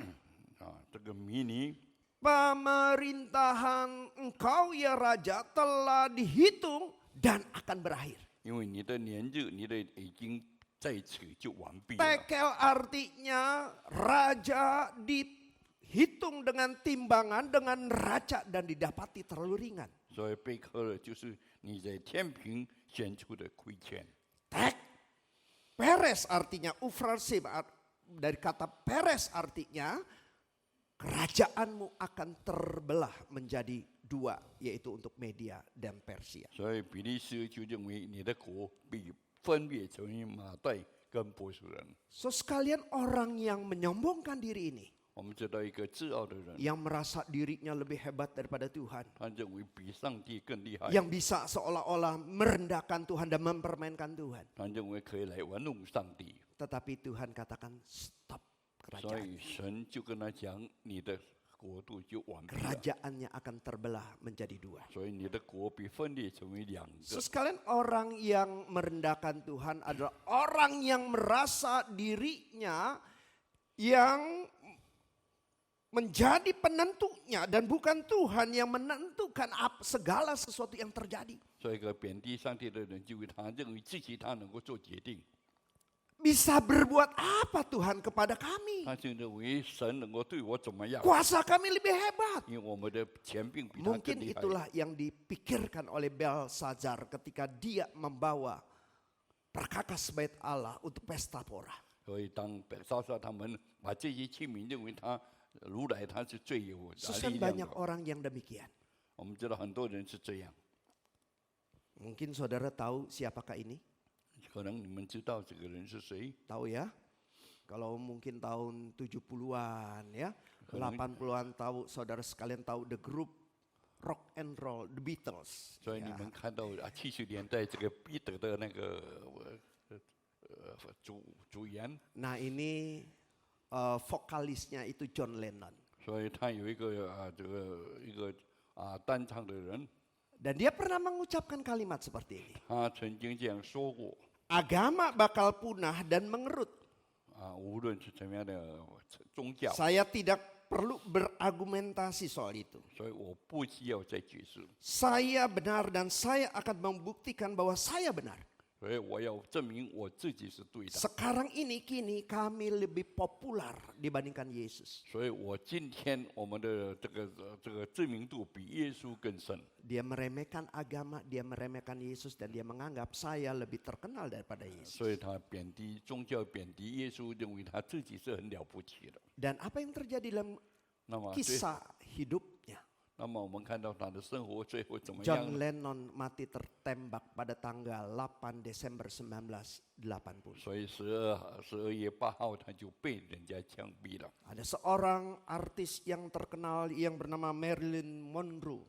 Speaker 3: 啊，这个迷尼
Speaker 2: pemerintahan engkau ya Raja telah dihitung dan akan berakhir.
Speaker 3: 因为你的年日，你的已经在此就完毕了。
Speaker 2: Tekel artinya raja dihitung dengan timbangan, dengan neraca dan didapati terlalu ringan.
Speaker 3: 所以贝克勒就是你在天平显出的亏欠。
Speaker 2: Tek, peres artinya ufrasib, dari kata peres artinya kerajaanmu akan terbelah menjadi dua, yaitu untuk Media dan Persia.
Speaker 3: 所以比利时就认为你的国被分裂成为马代跟波斯人。
Speaker 2: So sekalian orang yang menyombongkan diri ini,
Speaker 3: 我们知道一个自傲的人，
Speaker 2: yang merasa dirinya lebih hebat daripada Tuhan,
Speaker 3: 他认为比上帝更厉害，
Speaker 2: yang bisa seolah-olah merendahkan Tuhan dan mempermainkan Tuhan.
Speaker 3: 他认为可以来玩弄上帝。
Speaker 2: Tetapi Tuhan katakan stop
Speaker 3: 所
Speaker 2: kerajaan.
Speaker 3: 以神就跟他讲，你的国度就完毕了。
Speaker 2: Kerajaannya akan terbelah menjadi dua.
Speaker 3: 所以你的国被分裂成为两
Speaker 2: So
Speaker 3: 个。
Speaker 2: sekalian orang yang merendahkan Tuhan adalah orang yang merasa dirinya yang menjadi penentunya dan bukan Tuhan yang menentukan segala sesuatu yang terjadi.
Speaker 3: 所以一个贬低上帝的人，就为他认为自己他能够做决定，
Speaker 2: Bisa berbuat apa Tuhan kepada kami?
Speaker 3: 他就认为神能够对我怎么样，
Speaker 2: Kuasa kami lebih hebat.
Speaker 3: 因为我们的权柄比他更
Speaker 2: Mungkin
Speaker 3: 厉害。
Speaker 2: itulah yang dipikirkan oleh Belsazar ketika dia membawa perkakas bait Allah untuk pesta pora.
Speaker 3: 所以当北沙沙他们把这些器皿认为他如来他是最有
Speaker 2: Susan
Speaker 3: 力量
Speaker 2: banyak
Speaker 3: 的，
Speaker 2: orang yang demikian.
Speaker 3: 我们知道很多人是这样。
Speaker 2: Mungkin saudara tahu siapakah ini?
Speaker 3: 可能你们知道这个人是谁？
Speaker 2: Tahu ya? Kalau mungkin tahun 70-an ya, 80-an tahu, saudara sekalian tahu the group rock and roll, the Beatles.
Speaker 3: 所以你们看到啊，70年代这个彼得的那个主演，
Speaker 2: Nah ini vokalisnya itu John Lennon.
Speaker 3: 所以他有一个单唱的人，
Speaker 2: Dan dia pernah mengucapkan kalimat seperti ini.
Speaker 3: 他曾经这样说过
Speaker 2: Agama bakal punah dan mengerut.
Speaker 3: 啊，无论是怎么样的宗教，
Speaker 2: Saya tidak perlu berargumentasi soal itu.
Speaker 3: 所以我不需要再解释，
Speaker 2: Saya benar dan saya akan membuktikan bahwa saya benar.
Speaker 3: 所以我要证明我自己是对的。
Speaker 2: Sekarang ini kini kami lebih populer dibandingkan Yesus.
Speaker 3: 所以我今天我们的这个知名度比耶稣更深。
Speaker 2: Dia meremehkan agama, dia meremehkan Yesus dan dia menganggap saya lebih terkenal daripada Yesus.
Speaker 3: 所以他贬低宗教，贬低耶稣，认为他自己是很了不起的。
Speaker 2: Dan apa yang terjadi dalam
Speaker 3: 那么，
Speaker 2: kisah hidupnya?
Speaker 3: 那么我们看到他的生活最后怎么样
Speaker 2: John
Speaker 3: 呢？
Speaker 2: Lennon mati tertembak pada tanggal 8 Desember 1980.
Speaker 3: 所以12月8号他就被人家枪毙了。
Speaker 2: Ada seorang artis yang terkenal yang bernama Marilyn Monroe.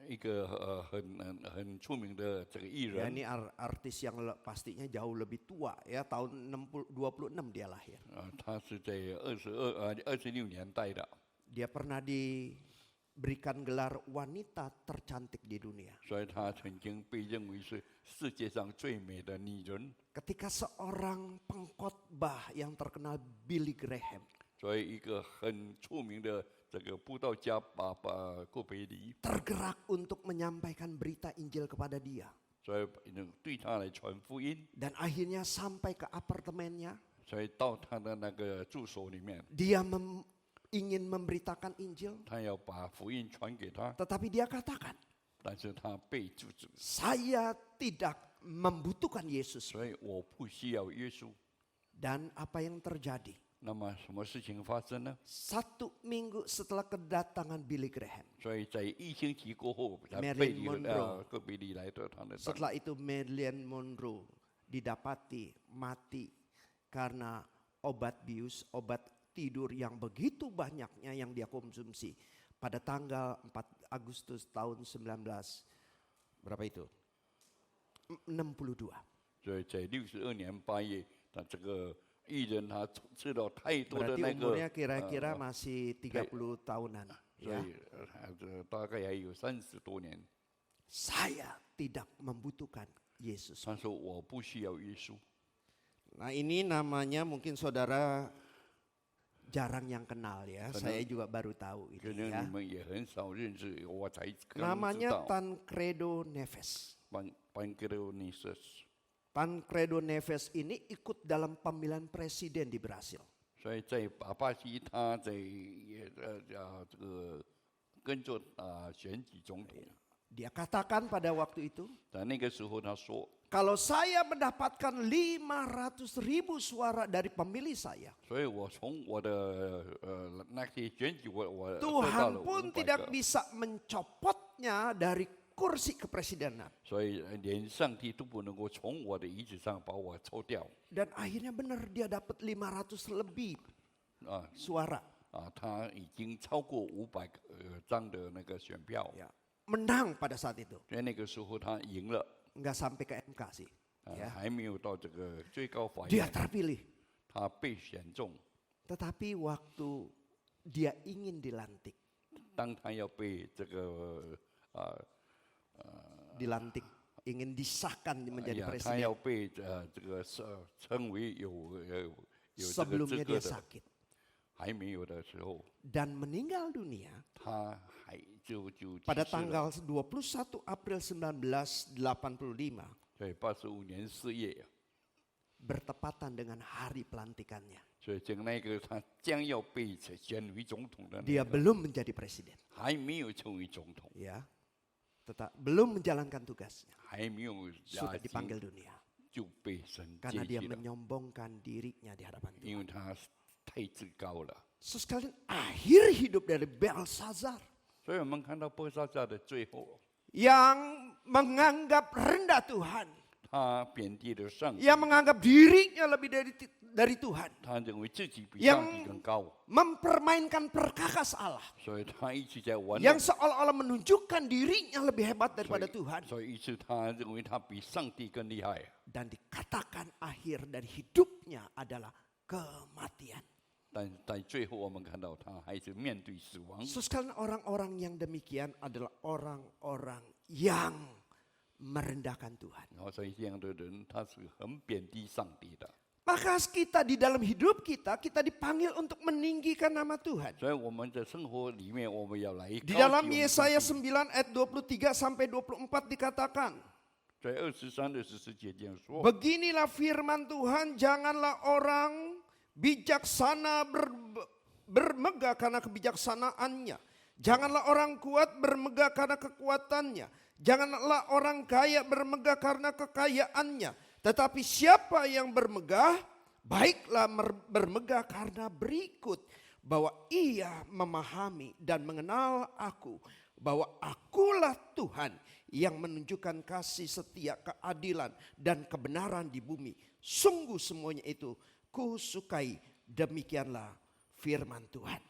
Speaker 3: 一个很出名的这个艺
Speaker 2: Ya,
Speaker 3: 人
Speaker 2: ini artis yang pastinya jauh lebih tua ya, tahun 26 dia lahir.
Speaker 3: 他是在26年代的，
Speaker 2: Dia pernah diberikan gelar wanita tercantik di dunia.
Speaker 3: 所以他曾经被认为是世界上最美的女人。
Speaker 2: Ketika seorang pengkhotbah yang terkenal Billy Graham
Speaker 3: 所以一个很出名的这个布道家郭培黎，
Speaker 2: tergerak untuk menyampaikan berita Injil kepada dia.
Speaker 3: 所以对他来传福音，
Speaker 2: Dan akhirnya sampai ke apartemennya,
Speaker 3: 所以到他的那个住所里面，
Speaker 2: dia ingin memberitakan Injil,
Speaker 3: 他要把福音传给他，
Speaker 2: tetapi dia katakan,
Speaker 3: 但是他被阻止，
Speaker 2: saya tidak membutuhkan Yesus.
Speaker 3: 所以我不需要耶稣。
Speaker 2: Dan apa yang terjadi?
Speaker 3: 那么什么事情发生呢？
Speaker 2: 1 minggu setelah kedatangan Billy Graham.
Speaker 3: 所以在1星期过后，他
Speaker 2: Marilyn Monroe
Speaker 3: 郭培黎来到他的当
Speaker 2: Setelah itu Marilyn Monroe didapati mati karena obat bius, obat tidur yang begitu banyaknya yang dia konsumsi. Pada tanggal 4 Agustus tahun berapa itu? 62.
Speaker 3: 所以在62年8月，他这个艺人他吃了太多的
Speaker 2: Berarti
Speaker 3: 那个
Speaker 2: umurnya kira-kira masih 30 tahunan.
Speaker 3: 所
Speaker 2: Ya.
Speaker 3: 以大概还有30多年。
Speaker 2: Saya tidak membutuhkan Yesus.
Speaker 3: 他说我不需要耶稣。
Speaker 2: Nah ini namanya mungkin saudara jarang yang kenal ya. Saya juga baru tahu
Speaker 3: 可
Speaker 2: ini
Speaker 3: 能
Speaker 2: ya.
Speaker 3: 你们也很少认识，我才刚知
Speaker 2: Namanya
Speaker 3: 道。
Speaker 2: Tancredo Neves.
Speaker 3: Pancreonisus。
Speaker 2: Tancredo Neves ini ikut dalam pemilihan presiden di Brasil.
Speaker 3: 所以在巴西，他在这个跟着选举总统。
Speaker 2: Dia katakan pada waktu itu,
Speaker 3: 在那个时候，他说
Speaker 2: kalau saya mendapatkan 500.000 suara dari pemilih saya,
Speaker 3: 所以我从我的那些选举，我得到
Speaker 2: Tuhan
Speaker 3: 了
Speaker 2: pun
Speaker 3: 500
Speaker 2: tidak
Speaker 3: 个，
Speaker 2: bisa mencopotnya dari kursi kepresidenan.
Speaker 3: 所以连上帝都不能够从我的椅子上把我抽掉
Speaker 2: Dan akhirnya benar dia dapat 500 lebih
Speaker 3: 啊
Speaker 2: suara.
Speaker 3: 他已经超过500张的那个选票，
Speaker 2: Ya, menang pada saat itu.
Speaker 3: 在那个时候他赢了，
Speaker 2: Enggak sampai ke MK sih. 呀
Speaker 3: 还没有到这个最高法
Speaker 2: Dia
Speaker 3: 院，
Speaker 2: terpilih.
Speaker 3: 他被选中。
Speaker 2: Tetapi waktu dia ingin dilantik,
Speaker 3: 当他要被这个
Speaker 2: dilantik, ingin disahkan menjadi
Speaker 3: 他
Speaker 2: presiden.
Speaker 3: 要被这个称为有这个资
Speaker 2: Sebelumnya
Speaker 3: 格
Speaker 2: dia
Speaker 3: 的，
Speaker 2: sakit
Speaker 3: 还没有的时候，
Speaker 2: dan meninggal dunia
Speaker 3: 他还就
Speaker 2: pada
Speaker 3: 去世了。
Speaker 2: tanggal 21 April 1985,
Speaker 3: 对，85年4月，
Speaker 2: bertepatan dengan hari pelantikannya.
Speaker 3: 所以讲那个他将要被选为总统的
Speaker 2: Dia
Speaker 3: 那个，
Speaker 2: belum menjadi presiden,
Speaker 3: 还没有成为总统，
Speaker 2: ya. Belum menjalankan tugasnya,
Speaker 3: 还没有
Speaker 2: sudah
Speaker 3: 已经
Speaker 2: dipanggil dunia
Speaker 3: 就被神
Speaker 2: karena
Speaker 3: 接
Speaker 2: dia
Speaker 3: 济了，
Speaker 2: menyombongkan dirinya di hadapan
Speaker 3: 因
Speaker 2: Tuhan.
Speaker 3: 为他太自高了。
Speaker 2: Sekalian akhir hidup dari Belsazar
Speaker 3: 所以我们看到波沙夏的最后，
Speaker 2: yang menganggap rendah Tuhan,
Speaker 3: 他贬低了上帝，
Speaker 2: yang menganggap dirinya lebih dari Tuhan,
Speaker 3: 他认为自己比
Speaker 2: yang
Speaker 3: 上帝更高，
Speaker 2: mempermainkan perkakas Allah,
Speaker 3: 所以他一直在玩
Speaker 2: yang
Speaker 3: 弄。
Speaker 2: seolah-olah menunjukkan dirinya lebih hebat
Speaker 3: 所
Speaker 2: daripada
Speaker 3: 以
Speaker 2: Tuhan.
Speaker 3: 所以一直他认为他比上帝更厉害。
Speaker 2: Dan dikatakan akhir dari hidupnya adalah kematian.
Speaker 3: 但在最后，我们看到他还是面对死亡。
Speaker 2: Sekalian orang-orang yang demikian adalah orang-orang yang merendahkan Tuhan.
Speaker 3: 然后所以这样的人，他是很贬低上帝的。
Speaker 2: Maka kita di dalam hidup kita dipanggil untuk meninggikan nama Tuhan.
Speaker 3: 所以我们的生活里面，我们要来
Speaker 2: Di
Speaker 3: 高
Speaker 2: dalam
Speaker 3: 举我们
Speaker 2: Yesaya
Speaker 3: 自己
Speaker 2: 9 ayat 23 sampai 24 dikatakan,
Speaker 3: 在23的14节这样说：
Speaker 2: beginilah firman Tuhan, janganlah orang bijaksana bermegah karena kebijaksanaannya. Janganlah orang kuat bermegah karena kekuatannya. Janganlah orang kaya bermegah karena kekayaannya. Tetapi siapa yang bermegah, baiklah bermegah karena berikut. Bahwa ia memahami dan mengenal aku. Bahwa akulah Tuhan yang menunjukkan kasih setia, keadilan dan kebenaran di bumi. Sungguh semuanya itu kusukai, demikianlah firman Tuhan.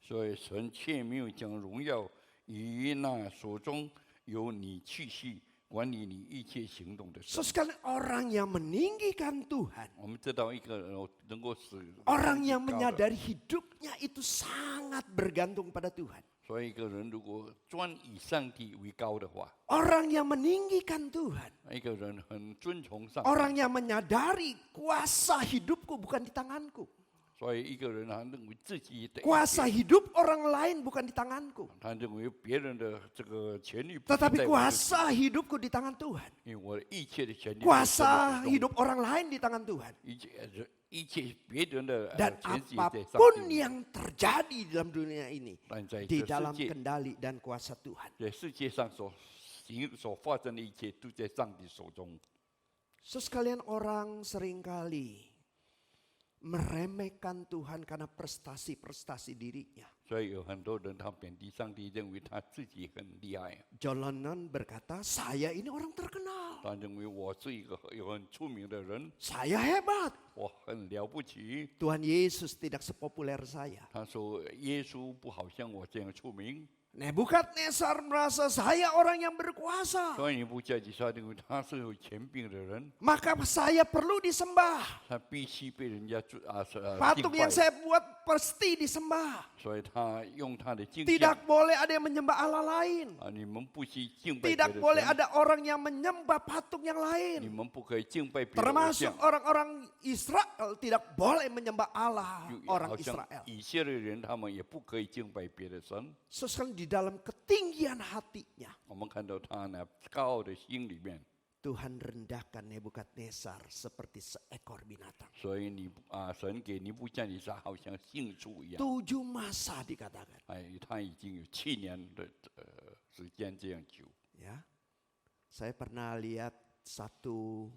Speaker 3: 所以神却没有将荣耀与那手中有你气息管理你一切行动的神。
Speaker 2: Sekali orang yang meninggikan Tuhan,
Speaker 3: 我们知道一个人能够使
Speaker 2: orang yang
Speaker 3: 高的
Speaker 2: menyadari hidupnya itu sangat bergantung pada Tuhan.
Speaker 3: 所以一个人如果专以上帝为高的话，
Speaker 2: Orang yang meninggikan Tuhan,
Speaker 3: 一个人很尊崇上帝，
Speaker 2: orang yang menyadari kuasa hidupku bukan di tanganku.
Speaker 3: 所以一个人他认为自己的一
Speaker 2: Kuasa
Speaker 3: 切，
Speaker 2: hidup orang lain bukan di tanganku.
Speaker 3: 他认为别人的这个权利不是
Speaker 2: Tetapi
Speaker 3: 在我自己，
Speaker 2: kuasa hidupku di tangan Tuhan.
Speaker 3: 因为我的一切的权利
Speaker 2: Kuasa
Speaker 3: 都是我手中
Speaker 2: hidup orang lain di tangan Tuhan.
Speaker 3: 一切别人的
Speaker 2: Dan
Speaker 3: 权势在上
Speaker 2: apapun
Speaker 3: 帝，
Speaker 2: yang terjadi dalam dunia ini
Speaker 3: 但在
Speaker 2: di
Speaker 3: 这世
Speaker 2: dalam
Speaker 3: 界，
Speaker 2: kendali dan kuasa Tuhan.
Speaker 3: 在世界上所发生的一切都在上帝手中。
Speaker 2: Sekalian orang seringkali meremehkan Tuhan karena prestasi-prestasi dirinya.
Speaker 3: 所以有很多人他贬低上帝，认为他自己很厉害，
Speaker 2: John Lennon berkata, saya ini orang terkenal,
Speaker 3: 他认为我是一个很出名的人，
Speaker 2: saya hebat.
Speaker 3: 我很了不起。
Speaker 2: Tuhan Yesus tidak sepopuler saya.
Speaker 3: 他说耶稣不好像我这样出名，
Speaker 2: Nebukadnezar merasa saya orang yang berkuasa,
Speaker 3: 所以尼布甲尼撒认为他是有权柄的人，
Speaker 2: maka saya perlu disembah.
Speaker 3: 他必须被人家敬
Speaker 2: Patung yang
Speaker 3: 拜，
Speaker 2: saya buat pasti disembah.
Speaker 3: 所以他用他的敬
Speaker 2: Tidak
Speaker 3: 象
Speaker 2: boleh ada yang menyembah Allah lain.
Speaker 3: 你们不许敬拜别
Speaker 2: Tidak
Speaker 3: 的
Speaker 2: boleh
Speaker 3: 神，
Speaker 2: ada orang yang menyembah patung yang
Speaker 3: 你
Speaker 2: lain.
Speaker 3: 们不可以敬拜别的偶
Speaker 2: Termasuk
Speaker 3: 像。
Speaker 2: orang-orang Israel tidak boleh menyembah Allah
Speaker 3: 就
Speaker 2: orang
Speaker 3: 好像
Speaker 2: Israel.
Speaker 3: 以色列人，他们也不可以敬拜别的神。
Speaker 2: Sesuai di dalam ketinggian hatinya,
Speaker 3: 我们看到他呢高傲的心里面，
Speaker 2: Tuhan rendahkan Nebukadnezar seperti seekor binatang.
Speaker 3: 所以神给尼布甲尼撒好像牲畜一样。
Speaker 2: 7 masa dikatakan.
Speaker 3: 他已经有7年的时间这样久。
Speaker 2: Ya, saya pernah lihat satu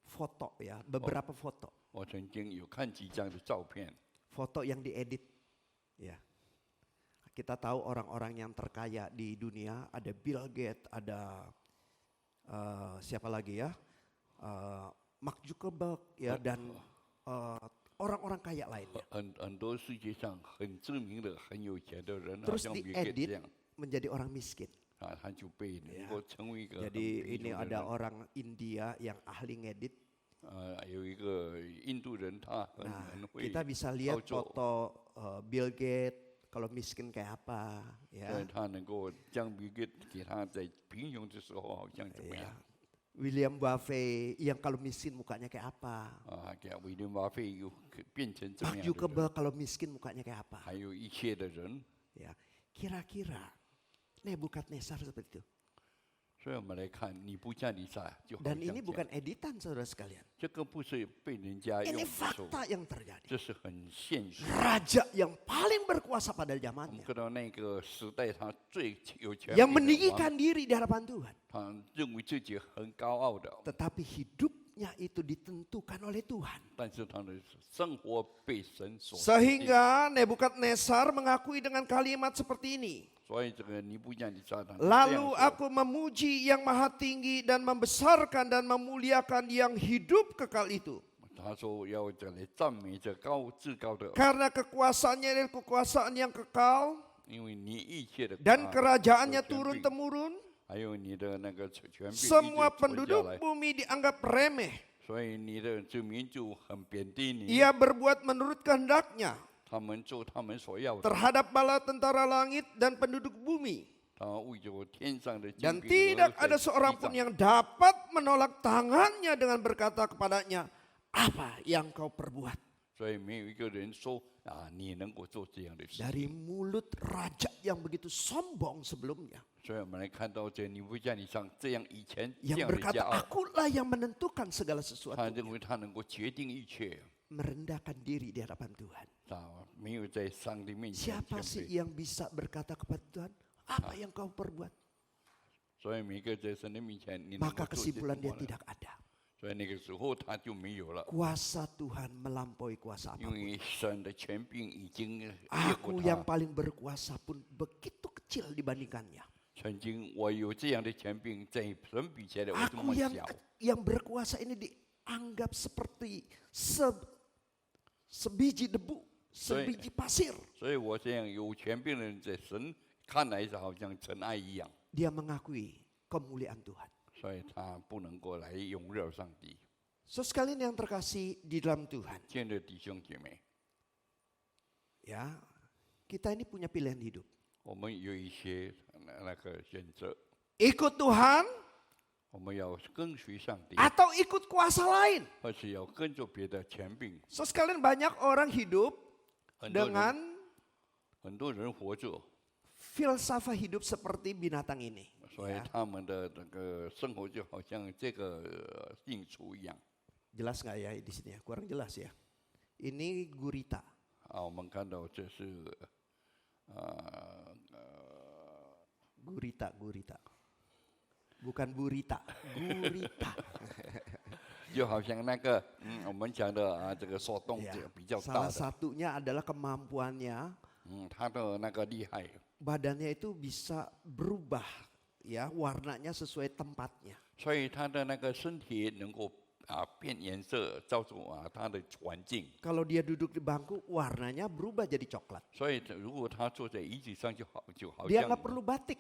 Speaker 2: foto ya, beberapa foto.
Speaker 3: 我曾经有看几张的照片，
Speaker 2: Foto yang diedit. Ya. Kita tahu orang-orang yang terkaya di dunia, ada Bill Gates, ada siapa lagi ya, Mark Zuckerberg ya, dan orang-orang kaya lainnya.
Speaker 3: 很多世界上很知名的、很有钱的人，好
Speaker 2: Terus
Speaker 3: 像比尔盖茨这
Speaker 2: diedit
Speaker 3: 样
Speaker 2: menjadi orang miskin.
Speaker 3: 他就被能够成为一个很
Speaker 2: Jadi
Speaker 3: 贫
Speaker 2: ini
Speaker 3: 穷的
Speaker 2: ada
Speaker 3: 人。
Speaker 2: orang India yang ahli ngedit.
Speaker 3: 有一个印度人，他
Speaker 2: Nah,
Speaker 3: 很会
Speaker 2: kita bisa lihat
Speaker 3: 操作，
Speaker 2: foto Bill Gates kalau miskin kayak apa,
Speaker 3: 所以
Speaker 2: ya.
Speaker 3: 他能够将比给他在贫穷的时候好像怎么
Speaker 2: Ya.
Speaker 3: 样
Speaker 2: William Buffett yang kalau miskin mukanya kayak apa.
Speaker 3: 给威廉巴菲又变成怎么
Speaker 2: Mark
Speaker 3: 样的人？
Speaker 2: Zuckerberg kalau miskin mukanya kayak apa.
Speaker 3: 还有一些的人，
Speaker 2: Ya, kira-kira Nebukadnezar seperti itu.
Speaker 3: 所以我们来看尼布甲尼撒就好
Speaker 2: Dan
Speaker 3: 像
Speaker 2: ini
Speaker 3: 这
Speaker 2: bukan
Speaker 3: 样，
Speaker 2: editan saudara sekalian.
Speaker 3: 这个不是被人家用
Speaker 2: Ini
Speaker 3: 的时候，
Speaker 2: fakta yang terjadi.
Speaker 3: 这是很现实。
Speaker 2: Raja yang paling berkuasa pada
Speaker 3: 我们
Speaker 2: zamannya.
Speaker 3: 看到那个时代，他最有权
Speaker 2: Yang
Speaker 3: 柄的王，
Speaker 2: meninggikan diri di hadapan Tuhan.
Speaker 3: 他认为自己很高傲的，
Speaker 2: Tetapi hidupnya itu ditentukan oleh Tuhan.
Speaker 3: 但是他的生活被神所决定。
Speaker 2: Sehingga Nebukadnezar mengakui dengan kalimat seperti ini.
Speaker 3: 所以这个尼布甲尼撒他这样
Speaker 2: Lalu
Speaker 3: 说
Speaker 2: aku memuji yang maha tinggi dan membesarkan dan memuliakan yang hidup kekal itu.
Speaker 3: 他说要这里赞美这至高的，
Speaker 2: Karena kekuasaannya adalah kekuasaan yang kekal
Speaker 3: 因为你一切的
Speaker 2: dan kerajaannya
Speaker 3: 有权
Speaker 2: turun
Speaker 3: 柄
Speaker 2: temurun.
Speaker 3: 还有你的那个权柄一直
Speaker 2: Semua
Speaker 3: 存下
Speaker 2: penduduk
Speaker 3: 来，
Speaker 2: bumi dianggap remeh.
Speaker 3: 所以你的这民族很贬低你，
Speaker 2: Ia berbuat menurut kehendaknya
Speaker 3: 他们做他们所要的，
Speaker 2: terhadap bala tentara langit dan penduduk bumi.
Speaker 3: 他为着天上的
Speaker 2: Dan
Speaker 3: 金
Speaker 2: tidak
Speaker 3: 币
Speaker 2: ada seorang pun yang dapat menolak tangannya dengan berkata kepadanya, apa yang kau perbuat?
Speaker 3: 所以没有一个人说你能够做这样的事。
Speaker 2: Dari mulut raja yang begitu sombong sebelumnya.
Speaker 3: 所以我们来看到这尼布甲尼撒这样以前这
Speaker 2: Yang
Speaker 3: 样的
Speaker 2: berkata,
Speaker 3: 骄傲，
Speaker 2: akulah yang menentukan segala
Speaker 3: 他
Speaker 2: sesuatu.
Speaker 3: 认为他能够决定一切，
Speaker 2: Merendahkan diri di hadapan Tuhan.
Speaker 3: 没有在上帝面前
Speaker 2: Siapa
Speaker 3: 谦
Speaker 2: sih
Speaker 3: 卑。
Speaker 2: yang bisa berkata kepada Tuhan, apa yang kau perbuat?
Speaker 3: 所以每个在神的面前，你能够
Speaker 2: Maka
Speaker 3: 做些什
Speaker 2: kesimpulan dia
Speaker 3: 么呢？
Speaker 2: tidak ada.
Speaker 3: 所以那个时候他就没有了，
Speaker 2: Kuasa Tuhan melampaui kuasa
Speaker 3: 因
Speaker 2: apapun.
Speaker 3: 为神的权柄已经越过
Speaker 2: Aku yang
Speaker 3: 他。
Speaker 2: paling berkuasa pun begitu kecil dibandingkannya.
Speaker 3: 曾经我有这样的权柄，在神比起来我这
Speaker 2: Aku
Speaker 3: 么
Speaker 2: yang
Speaker 3: 小，
Speaker 2: yang berkuasa ini dianggap seperti sebiji debu, sebiji pasir.
Speaker 3: 所以我这样有权柄的人，在神看来是好像尘埃一样，
Speaker 2: Dia mengakui kemuliaan Tuhan.
Speaker 3: 所以他不能够来荣耀上帝。
Speaker 2: So sekalian yang terkasih di dalam Tuhan,
Speaker 3: 亲爱的弟兄姐妹，
Speaker 2: ya, kita ini punya pilihan hidup.
Speaker 3: 我们有一些那个选择，
Speaker 2: Ikut Tuhan
Speaker 3: 我们要跟随上帝，
Speaker 2: atau ikut kuasa lain.
Speaker 3: 或是要跟着别的权柄。
Speaker 2: So sekalian banyak orang hidup
Speaker 3: 很多人
Speaker 2: dengan
Speaker 3: 很多人活着，
Speaker 2: filsafat hidup seperti binatang ini.
Speaker 3: 所以他们的那个生活就好像这个病畜一样。
Speaker 2: Jelas nggak ya di sini ya? Kurang jelas ya. Ini gurita.
Speaker 3: 我们看到这是
Speaker 2: Gurita. Bukan burita, gurita.
Speaker 3: 就好像那个我们讲的这个手动
Speaker 4: Ya,
Speaker 3: 比较大
Speaker 4: salah
Speaker 3: 的，
Speaker 4: satunya adalah kemampuannya
Speaker 3: 他的那个厉害，
Speaker 4: badannya itu bisa berubah ya warnanya sesuai tempatnya.
Speaker 3: 所以他的那个身体能够变颜色，照住他的环境。
Speaker 4: Kalau dia duduk di bangku warnanya berubah jadi coklat.
Speaker 3: 所以如果他坐在椅子上就好
Speaker 4: Dia
Speaker 3: 像
Speaker 4: nggak perlu batik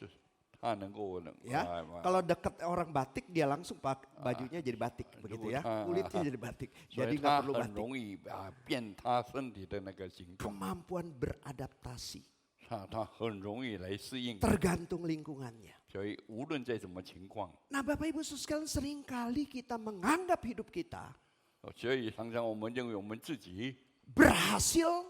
Speaker 3: 他能够
Speaker 4: ya. Kalau dekat orang batik dia langsung bajunya jadi batik begitu ya. Kulitnya jadi batik.
Speaker 3: 所
Speaker 4: Jadi
Speaker 3: 以
Speaker 4: nggak
Speaker 3: 他
Speaker 4: perlu
Speaker 3: 很
Speaker 4: batik.
Speaker 3: 容易变他身体的那个形状，
Speaker 4: Kemampuan beradaptasi
Speaker 3: 他很容易来适应。
Speaker 4: tergantung lingkungannya.
Speaker 3: 所以无论在什么情况，
Speaker 4: Nah Bapak Ibu sekalian seringkali kita menganggap hidup kita
Speaker 3: 所以常常我们认为我们自己
Speaker 4: berhasil,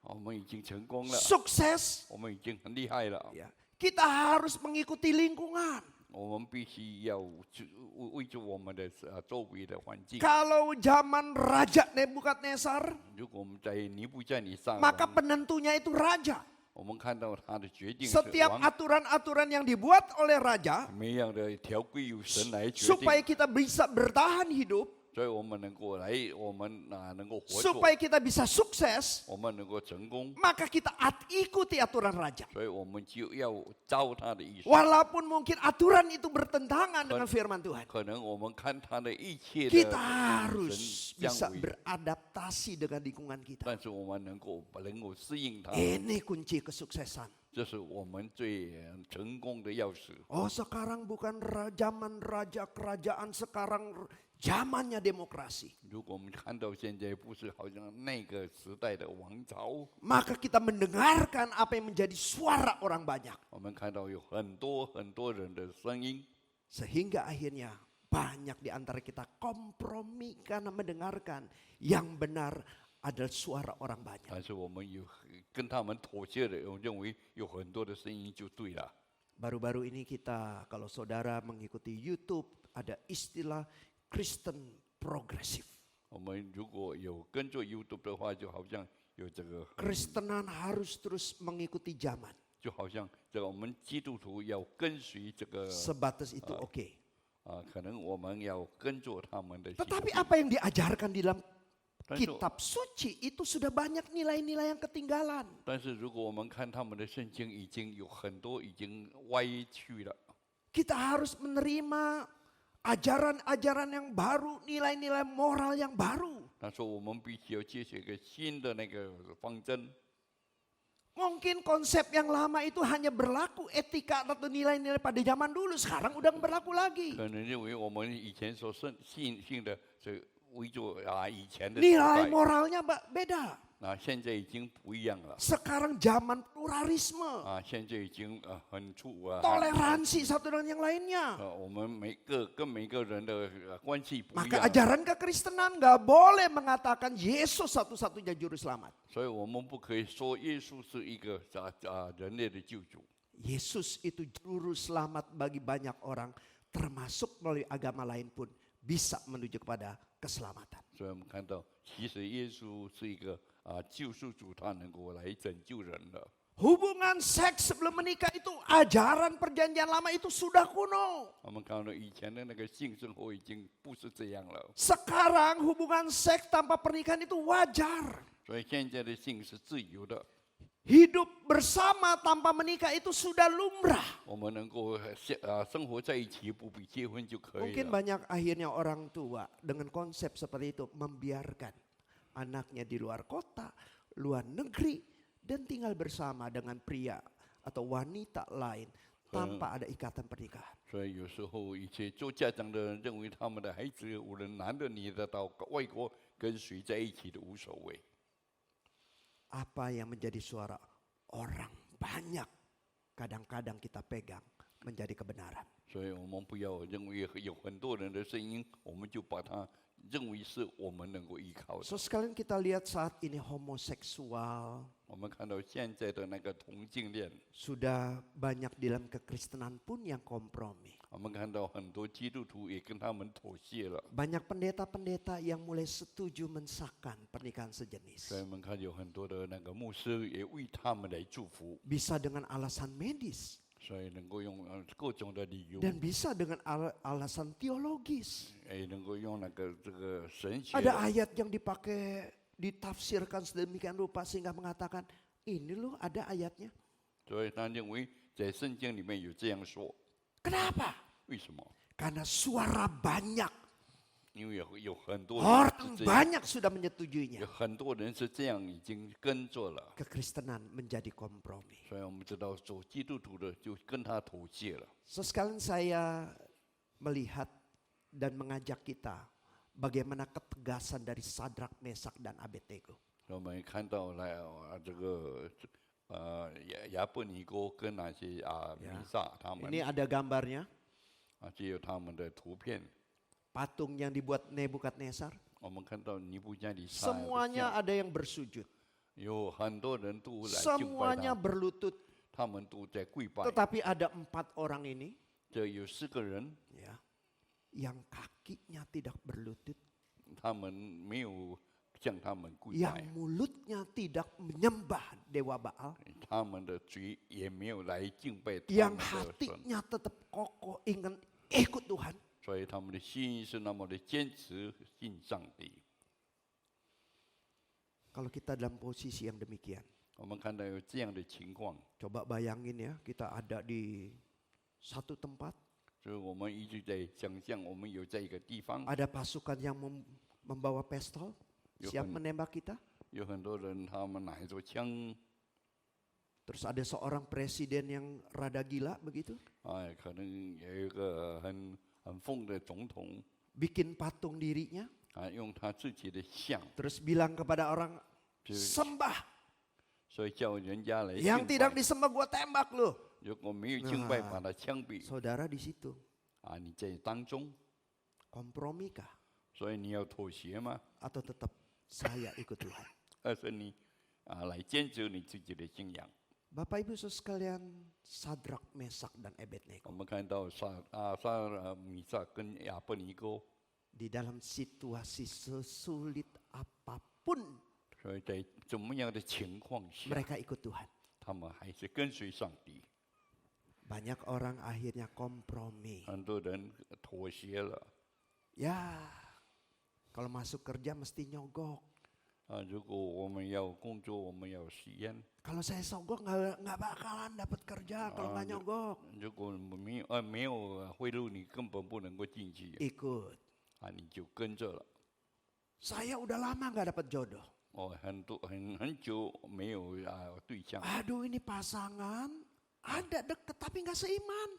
Speaker 3: 我们已经成功了，
Speaker 4: sukses,
Speaker 3: 我们已经很厉害了，
Speaker 4: ya. Kita harus mengikuti lingkungan.
Speaker 3: 我们必须要为着我们的周围的环境。
Speaker 4: Kalau zaman Raja Nebukadnezar,
Speaker 3: 如果我们在尼布甲尼撒
Speaker 4: maka penentunya itu raja.
Speaker 3: 我们看到他的决定是
Speaker 4: Setiap
Speaker 3: 王，
Speaker 4: aturan-aturan yang dibuat oleh raja
Speaker 3: 每样的条规由神来决定，
Speaker 4: supaya kita bisa bertahan hidup,
Speaker 3: 所以我们能够来，我们能够活着，
Speaker 4: supaya kita bisa sukses,
Speaker 3: 我们能够成功，
Speaker 4: maka kita ikuti aturan raja.
Speaker 3: 所以我们就要照他的意思。
Speaker 4: Walaupun mungkin aturan itu bertentangan dengan firman Tuhan,
Speaker 3: 可能我们看他的一切
Speaker 4: kita
Speaker 3: 的
Speaker 4: harus
Speaker 3: 神
Speaker 4: bisa
Speaker 3: 降维，
Speaker 4: beradaptasi dengan lingkungan kita.
Speaker 3: 但是我们能够适应他，
Speaker 4: Ini kunci kesuksesan.
Speaker 3: 这是我们最成功的钥匙。
Speaker 4: Oh sekarang bukan zaman raja kerajaan, sekarang zamannya demokrasi.
Speaker 3: 如果我们看到现在不是好像那个时代的王朝，
Speaker 4: Maka kita mendengarkan apa yang menjadi suara orang banyak.
Speaker 3: 我们看到有很多人的声音，
Speaker 4: Sehingga akhirnya banyak di antara kita kompromi karena mendengarkan yang benar adalah suara orang banyak.
Speaker 3: 但是我们有跟他们妥协的，我认为有很多的声音就对了。
Speaker 4: Baru-baru ini kita, kalau saudara mengikuti YouTube, ada istilah Kristen progresif.
Speaker 3: 我们如果有跟着 YouTube 的话，就好像有这个，
Speaker 4: Kristenan harus terus mengikuti zaman.
Speaker 3: 就好像这个我们基督徒要跟随这个
Speaker 4: Sebatas itu oke.
Speaker 3: 可能我们要跟着他们的行
Speaker 4: Tetapi
Speaker 3: 径。
Speaker 4: apa yang diajarkan di dalam
Speaker 3: 但是
Speaker 4: kitab suci itu sudah banyak nilai-nilai yang ketinggalan.
Speaker 3: 但是如果我们看他们的圣经，已经有很多已经歪曲了。
Speaker 4: Kita harus menerima ajaran-ajaran yang baru, nilai-nilai moral yang baru.
Speaker 3: 他说我们必须要接受一个新的那个方针。
Speaker 4: Mungkin konsep yang lama itu hanya berlaku etika atau nilai-nilai pada zaman dulu, sekarang udah nggak berlaku lagi.
Speaker 3: 可能认为我们以前所信的是为着以前的时
Speaker 4: Nilai
Speaker 3: 代，
Speaker 4: moralnya beda.
Speaker 3: 现在已经不一样了。
Speaker 4: Sekarang zaman pluralisme,
Speaker 3: 现在已经很
Speaker 4: toleransi satu dengan yang lainnya.
Speaker 3: 我们跟每个人的关系不一
Speaker 4: Maka
Speaker 3: 样，
Speaker 4: ajaran kekristenan nggak boleh mengatakan Yesus satu-satunya juru selamat.
Speaker 3: 所以我们不可以说耶稣是一个人类的救主。
Speaker 4: Yesus itu juru selamat bagi banyak orang, termasuk melalui agama lain pun bisa menuju kepada keselamatan.
Speaker 3: 所以我们看到，其实耶稣是一个救赎主，他能够来拯救人的。
Speaker 4: Hubungan seks sebelum menikah itu ajaran perjanjian lama itu sudah kuno.
Speaker 3: 我们看到以前的那个性生活已经不是这样了，
Speaker 4: Sekarang hubungan seks tanpa pernikahan itu wajar.
Speaker 3: 所以现在的性是自由的，
Speaker 4: Hidup bersama tanpa menikah itu sudah lumrah.
Speaker 3: 我们能够生活在一起，不必结婚就可以
Speaker 4: Mungkin
Speaker 3: 了。
Speaker 4: banyak akhirnya orang tua dengan konsep seperti itu membiarkan anaknya di luar kota, luar negeri, dan tinggal bersama dengan pria atau wanita lain tanpa ada ikatan pernikahan.
Speaker 3: 所以有时候一些做家长的人认为他们的孩子无论男的女的到外国跟谁在一起都无所谓。
Speaker 4: Apa yang menjadi suara orang banyak kadang-kadang kita pegang menjadi kebenaran.
Speaker 3: 所以我们不要认为有很多人的声音，我们就把它认为是我们能够依靠的。
Speaker 4: So sekalian kita lihat saat ini homoseksual
Speaker 3: 我们看到现在的那个同性恋，
Speaker 4: sudah banyak di dalam kekristenan pun yang kompromi.
Speaker 3: 我们看到很多基督徒也跟他们妥协了。
Speaker 4: Banyak pendeta-pendeta yang mulai setuju mensahkan pernikahan sejenis.
Speaker 3: 所以我们看有很多的那个牧师也为他们来祝福，
Speaker 4: Bisa dengan alasan medis.
Speaker 3: 所以能够用各种的理由，
Speaker 4: Dan bisa dengan alasan teologis.
Speaker 3: 能够用这个神学
Speaker 4: Ada
Speaker 3: 的
Speaker 4: ayat yang dipakai, ditafsirkan sedemikian rupa sehingga mengatakan, ini loh ada ayatnya.
Speaker 3: 所以他认为在圣经里面有这样说，
Speaker 4: Kenapa?
Speaker 3: 为什么？
Speaker 4: Karena suara banyak,
Speaker 3: 因为有很多人
Speaker 4: orang
Speaker 3: 是这样，
Speaker 4: banyak sudah menyetujuinya.
Speaker 3: 有很多人是这样已经跟着了，
Speaker 4: Kekristenan menjadi kompromi.
Speaker 3: 所以我们知道做基督徒的就跟他妥协了。
Speaker 4: So sekalian saya melihat dan mengajak kita bagaimana ketegasan dari Sadrak, Mesak, dan Abednego.
Speaker 3: 我们看到来这个亚伯尼哥跟那些弥撒他们
Speaker 4: Ini ada gambarnya,
Speaker 3: 只有他们的图片。
Speaker 4: patung yang dibuat Nebukadnezar.
Speaker 3: 我们看到尼布加利撒的
Speaker 4: Semuanya
Speaker 3: 像
Speaker 4: ada yang bersujud,
Speaker 3: 有很多人都来敬拜
Speaker 4: semuanya
Speaker 3: 他，
Speaker 4: berlutut.
Speaker 3: 他们都在跪拜。
Speaker 4: Tetapi ada 4 orang ini,
Speaker 3: 这有4个人，
Speaker 4: ya, yang kakinya tidak berlutut,
Speaker 3: 他们没有向他们跪
Speaker 4: yang
Speaker 3: 拜，
Speaker 4: mulutnya tidak menyembah Dewa Baal,
Speaker 3: 他们的嘴也没有来敬拜他
Speaker 4: yang
Speaker 3: 们的神，
Speaker 4: hatinya tetap kokoh ingin ikut Tuhan.
Speaker 3: 所以他们的心是那么的坚持信上帝。
Speaker 4: Kalau kita dalam posisi yang demikian,
Speaker 3: 我们看到有这样的情况，
Speaker 4: coba bayangin ya, kita ada di satu tempat,
Speaker 3: 所以我们一直在想象，我们有在一个地方，
Speaker 4: ada pasukan yang membawa pistol, siap menembak kita.
Speaker 3: 有很多人他们拿着枪，
Speaker 4: Terus ada seorang presiden yang rada gila begitu,
Speaker 3: 可能有一个很疯的总统，
Speaker 4: bikin patung dirinya,
Speaker 3: 用他自己的像，
Speaker 4: terus bilang kepada orang,
Speaker 3: 就
Speaker 4: sembah,
Speaker 3: 所以叫人家来
Speaker 4: yang
Speaker 3: 敬
Speaker 4: tidak
Speaker 3: 拜。
Speaker 4: disembah gua tembak lu.
Speaker 3: 如果没有敬拜，把他枪毙
Speaker 4: Saudara di situ,
Speaker 3: 你在当中，
Speaker 4: kompromi kah?
Speaker 3: 所以你要妥协吗？
Speaker 4: Atau tetap saya ikut Tuhan?
Speaker 3: 而是你来坚持你自己的信仰？
Speaker 4: Bapak Ibu Saudara sekalian, Sadrak, Mesak, dan Abednego
Speaker 3: 我们看到米撒跟亚伯尼哥，
Speaker 4: di dalam situasi sesulit apapun
Speaker 3: 所以在怎么样的情况下，
Speaker 4: mereka ikut Tuhan.
Speaker 3: 他们还是跟随上帝。
Speaker 4: Banyak orang akhirnya kompromi.
Speaker 3: 很多人妥协了
Speaker 4: Ya, kalau masuk kerja mesti nyogok.
Speaker 3: 如果我们要工作，我们要实验。
Speaker 4: Kalau saya sogok nggak bakalan dapat kerja kalau nggak nyogok.
Speaker 3: 如果没有贿赂，你根本不能够进去
Speaker 4: Ikut.
Speaker 3: 你就跟着了。
Speaker 4: Saya udah lama nggak dapat jodoh.
Speaker 3: 很久没有对象，
Speaker 4: Aduh ini pasangan ada deket tapi nggak seiman.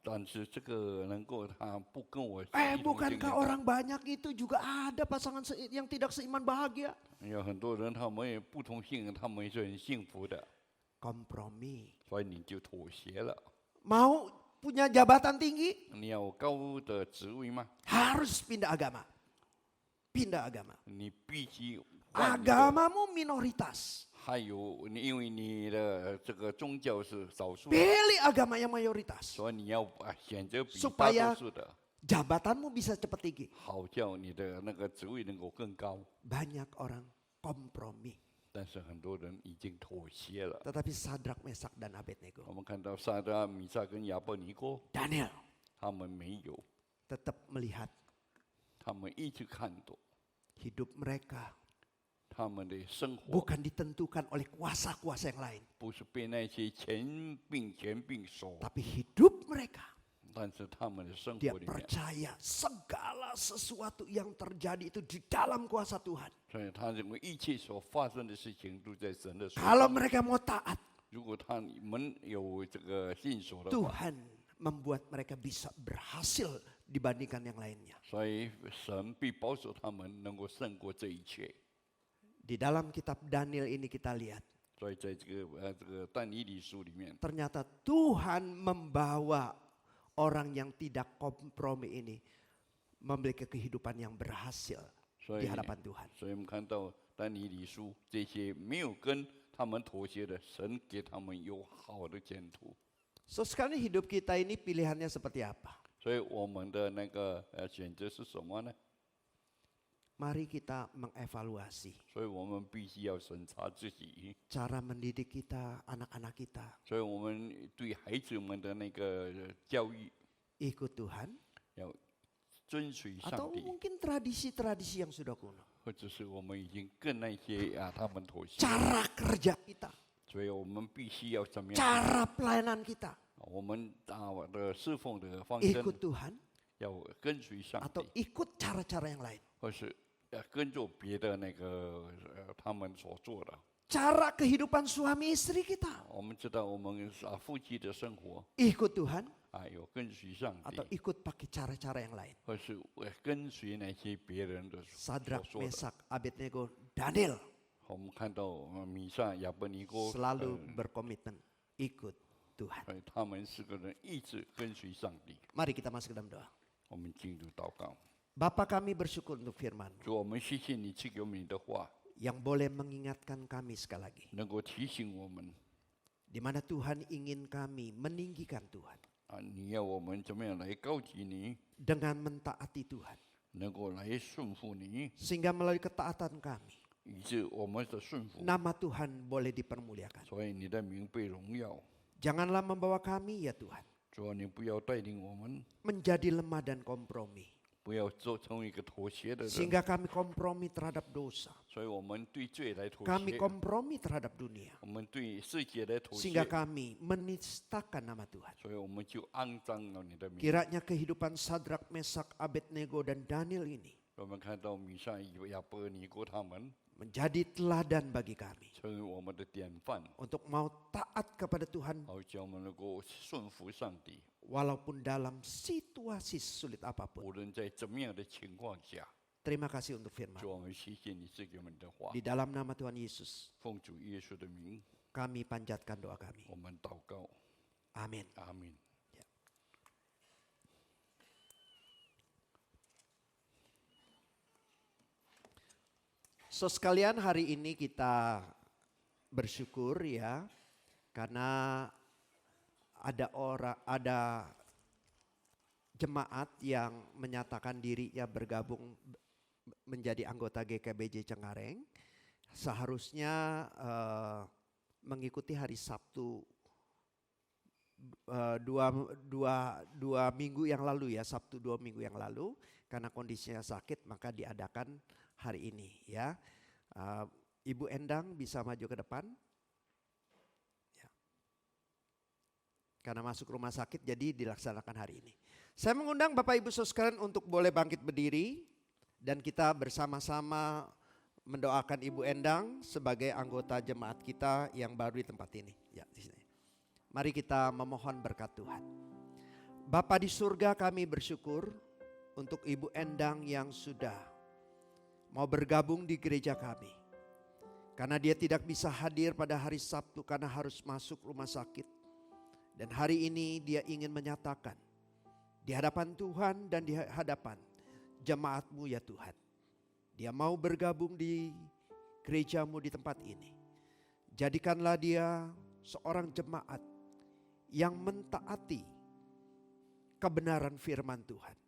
Speaker 3: 但是这个能够他不跟我一同
Speaker 4: Bukankah
Speaker 3: 经历的
Speaker 4: orang banyak itu juga ada pasangan yang tidak seiman bahagia?
Speaker 3: 有很多人他们也不同性，他们也是很幸福的，
Speaker 4: Kompromi.
Speaker 3: 所以你就妥协了。
Speaker 4: Mau punya jabatan tinggi
Speaker 3: 你要高的职位吗？
Speaker 4: harus pindah agama. Pindah agama.
Speaker 3: 你必须换一个
Speaker 4: Agamamu minoritas.
Speaker 3: 还有因为你的这个宗教是少数，
Speaker 4: Pilih agama yang mayoritas.
Speaker 3: 所以你要选择比大
Speaker 4: Supaya
Speaker 3: 多数的，
Speaker 4: jabatanmu bisa cepat tinggi.
Speaker 3: 好叫你的那个职位能够更高。
Speaker 4: Banyak orang kompromi.
Speaker 3: 但是很多人已经妥协了。
Speaker 4: Tetapi Sadrak, Mesak, dan
Speaker 3: 我
Speaker 4: Abednego,
Speaker 3: 们看到撒拉、米撒跟亚伯尼哥，
Speaker 4: Daniel
Speaker 3: 他们没有，
Speaker 4: tetap melihat
Speaker 3: 他们一直看到
Speaker 4: hidup mereka
Speaker 3: 他们的生活
Speaker 4: bukan ditentukan oleh kuasa-kuasa yang lain.
Speaker 3: 不是被那些权柄所，
Speaker 4: Tapi hidup mereka,
Speaker 3: 但是他们的生
Speaker 4: dia
Speaker 3: 活里面，
Speaker 4: percaya segala sesuatu yang terjadi itu di dalam kuasa Tuhan.
Speaker 3: 所以他认为一切所发生的事情都在神的手
Speaker 4: Kalau
Speaker 3: 上。
Speaker 4: mereka mau taat,
Speaker 3: 如果他们有这个信守的话，
Speaker 4: Tuhan membuat mereka bisa berhasil dibandingkan yang lainnya.
Speaker 3: 所以神必保守他们能够胜过这一切。
Speaker 4: Di dalam kitab Daniel ini kita lihat,
Speaker 3: 所以在这个但以理书里面，
Speaker 4: ternyata Tuhan membawa orang yang tidak kompromi ini memiliki kehidupan yang berhasil
Speaker 3: 所
Speaker 4: di
Speaker 3: 以
Speaker 4: hadapan Tuhan.
Speaker 3: 所以我们看到但以理书这些没有跟他们妥协的，神给他们有好的前途。
Speaker 4: So sekarang hidup kita ini pilihannya seperti apa?
Speaker 3: 所以我们的那个选择是什么呢？
Speaker 4: mari kita mengevaluasi
Speaker 3: 所以我们必须要审查自己。
Speaker 4: cara mendidik kita, anak-anak kita.
Speaker 3: 所以我们对孩子们的那个教育
Speaker 4: Ikut Tuhan,
Speaker 3: 要遵循上
Speaker 4: atau
Speaker 3: 帝，
Speaker 4: mungkin tradisi-tradisi yang sudah kuno.
Speaker 3: 或者是我们已经跟那些他们妥协，
Speaker 4: Cara kerja kita,
Speaker 3: 所以我们必须要怎么样？
Speaker 4: cara pelayanan kita.
Speaker 3: 我们的侍奉的方针
Speaker 4: Ikut Tuhan,
Speaker 3: 要跟随上
Speaker 4: atau
Speaker 3: 帝，
Speaker 4: ikut cara-cara yang lain.
Speaker 3: 或是跟着别的那个他们所做的。
Speaker 4: Cara kehidupan suami istri kita.
Speaker 3: 我们知道我们夫妻的生活
Speaker 4: Ikut Tuhan,
Speaker 3: 有跟随上
Speaker 4: atau
Speaker 3: 帝，
Speaker 4: ikut pakai cara-cara yang lain.
Speaker 3: 或是跟随那些别人的所
Speaker 4: Sadrak,
Speaker 3: 说的。
Speaker 4: Mesak, Abednego, Daniel
Speaker 3: 我们看到米撒、亚伯尼哥，
Speaker 4: selalu berkomitmen ikut Tuhan.
Speaker 3: 他们四个人一直跟随上帝。
Speaker 4: Mari kita masuk ke dalam doa.
Speaker 3: 我们进入祷告，
Speaker 4: Bapa kami bersyukur untuk firman
Speaker 3: 主，我们谢谢你赐给我们你的话，
Speaker 4: yang boleh mengingatkan kami sekali lagi.
Speaker 3: 能够提醒我们
Speaker 4: Di mana Tuhan ingin kami meninggikan Tuhan
Speaker 3: 你要我们怎么样来高举你，
Speaker 4: dengan mentaati Tuhan.
Speaker 3: 能够来顺服你，
Speaker 4: Sehingga melalui ketaatan kami,
Speaker 3: 以致我们的顺服，
Speaker 4: nama Tuhan boleh dipermuliakan.
Speaker 3: 所以你的名被荣耀。
Speaker 4: Janganlah membawa kami ya Tuhan
Speaker 3: 主啊，你不要带领我们，
Speaker 4: menjadi lemah dan kompromi.
Speaker 3: 不要做成为一个妥协的人，
Speaker 4: Sehingga kami kompromi terhadap dosa.
Speaker 3: 所以我们对罪来妥
Speaker 4: Kami
Speaker 3: 协，
Speaker 4: kompromi terhadap dunia.
Speaker 3: 我们对世界来妥协
Speaker 4: Sehingga，kami menistakan nama Tuhan.
Speaker 3: 所以我们就肮脏了你的名。
Speaker 4: Kiranya kehidupan Sadrak, Mesak, Abednego dan Daniel ini
Speaker 3: 我们看到米撒、亚伯尼哥他们
Speaker 4: menjadi teladan bagi kami
Speaker 3: 成为我们的典范，
Speaker 4: untuk mau taat kepada Tuhan
Speaker 3: 好叫我们能够顺服上帝，
Speaker 4: walaupun dalam situasi sulit apapun.
Speaker 3: 无论在怎么样的情况下，
Speaker 4: Terima kasih untuk firman.
Speaker 3: 主，我们谢谢你赐给我们的话
Speaker 4: Di，dalam nama Tuhan Yesus,
Speaker 3: 奉主耶稣的名，
Speaker 4: kami panjatkan doa kami.
Speaker 3: 我们祷告，
Speaker 4: Amin.
Speaker 3: 阿门。
Speaker 4: So sekalian, hari ini kita bersyukur ya, karena ada jemaat yang menyatakan dirinya bergabung menjadi anggota GKBJ Cengkareng. Seharusnya mengikuti hari Sabtu dua minggu yang lalu ya, Sabtu 2 minggu yang lalu, karena kondisinya sakit maka diadakan hari ini ya. Ibu Endang bisa maju ke depan. Ya. Karena masuk rumah sakit jadi dilaksanakan hari ini. Saya mengundang Bapak Ibu Saudara sekalian untuk boleh bangkit berdiri dan kita bersama-sama mendoakan Ibu Endang sebagai anggota jemaat kita yang baru di tempat ini. Ya, di sini. Mari kita memohon berkat Tuhan. Bapa di surga, kami bersyukur untuk Ibu Endang yang sudah mau bergabung di gereja kami. Karena dia tidak bisa hadir pada hari Sabtu karena harus masuk rumah sakit. Dan hari ini dia ingin menyatakan di hadapan Tuhan dan di hadapan jemaat-Mu ya Tuhan. Dia mau bergabung di gereja-Mu di tempat ini. Jadikanlah dia seorang jemaat yang mentaati kebenaran firman Tuhan,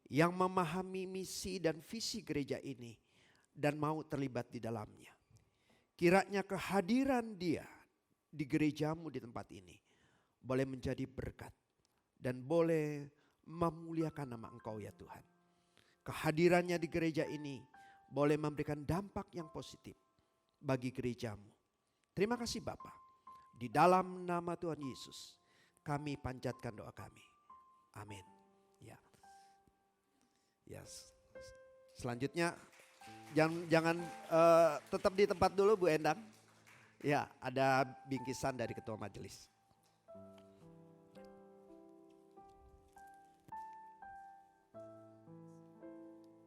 Speaker 4: yang memahami misi dan visi gereja ini dan mau terlibat di dalamnya. Kiranya kehadiran dia di gereja-Mu di tempat ini boleh menjadi berkat dan boleh memuliakan nama Engkau ya Tuhan. Kehadirannya di gereja ini boleh memberikan dampak yang positif bagi gereja-Mu. Terima kasih Bapa. Di dalam nama Tuhan Yesus kami panjatkan doa kami. Amin. Ya. Yes. Selanjutnya jangan tetap di tempat dulu Bu Endang. Ya, ada bingkisan dari ketua majelis.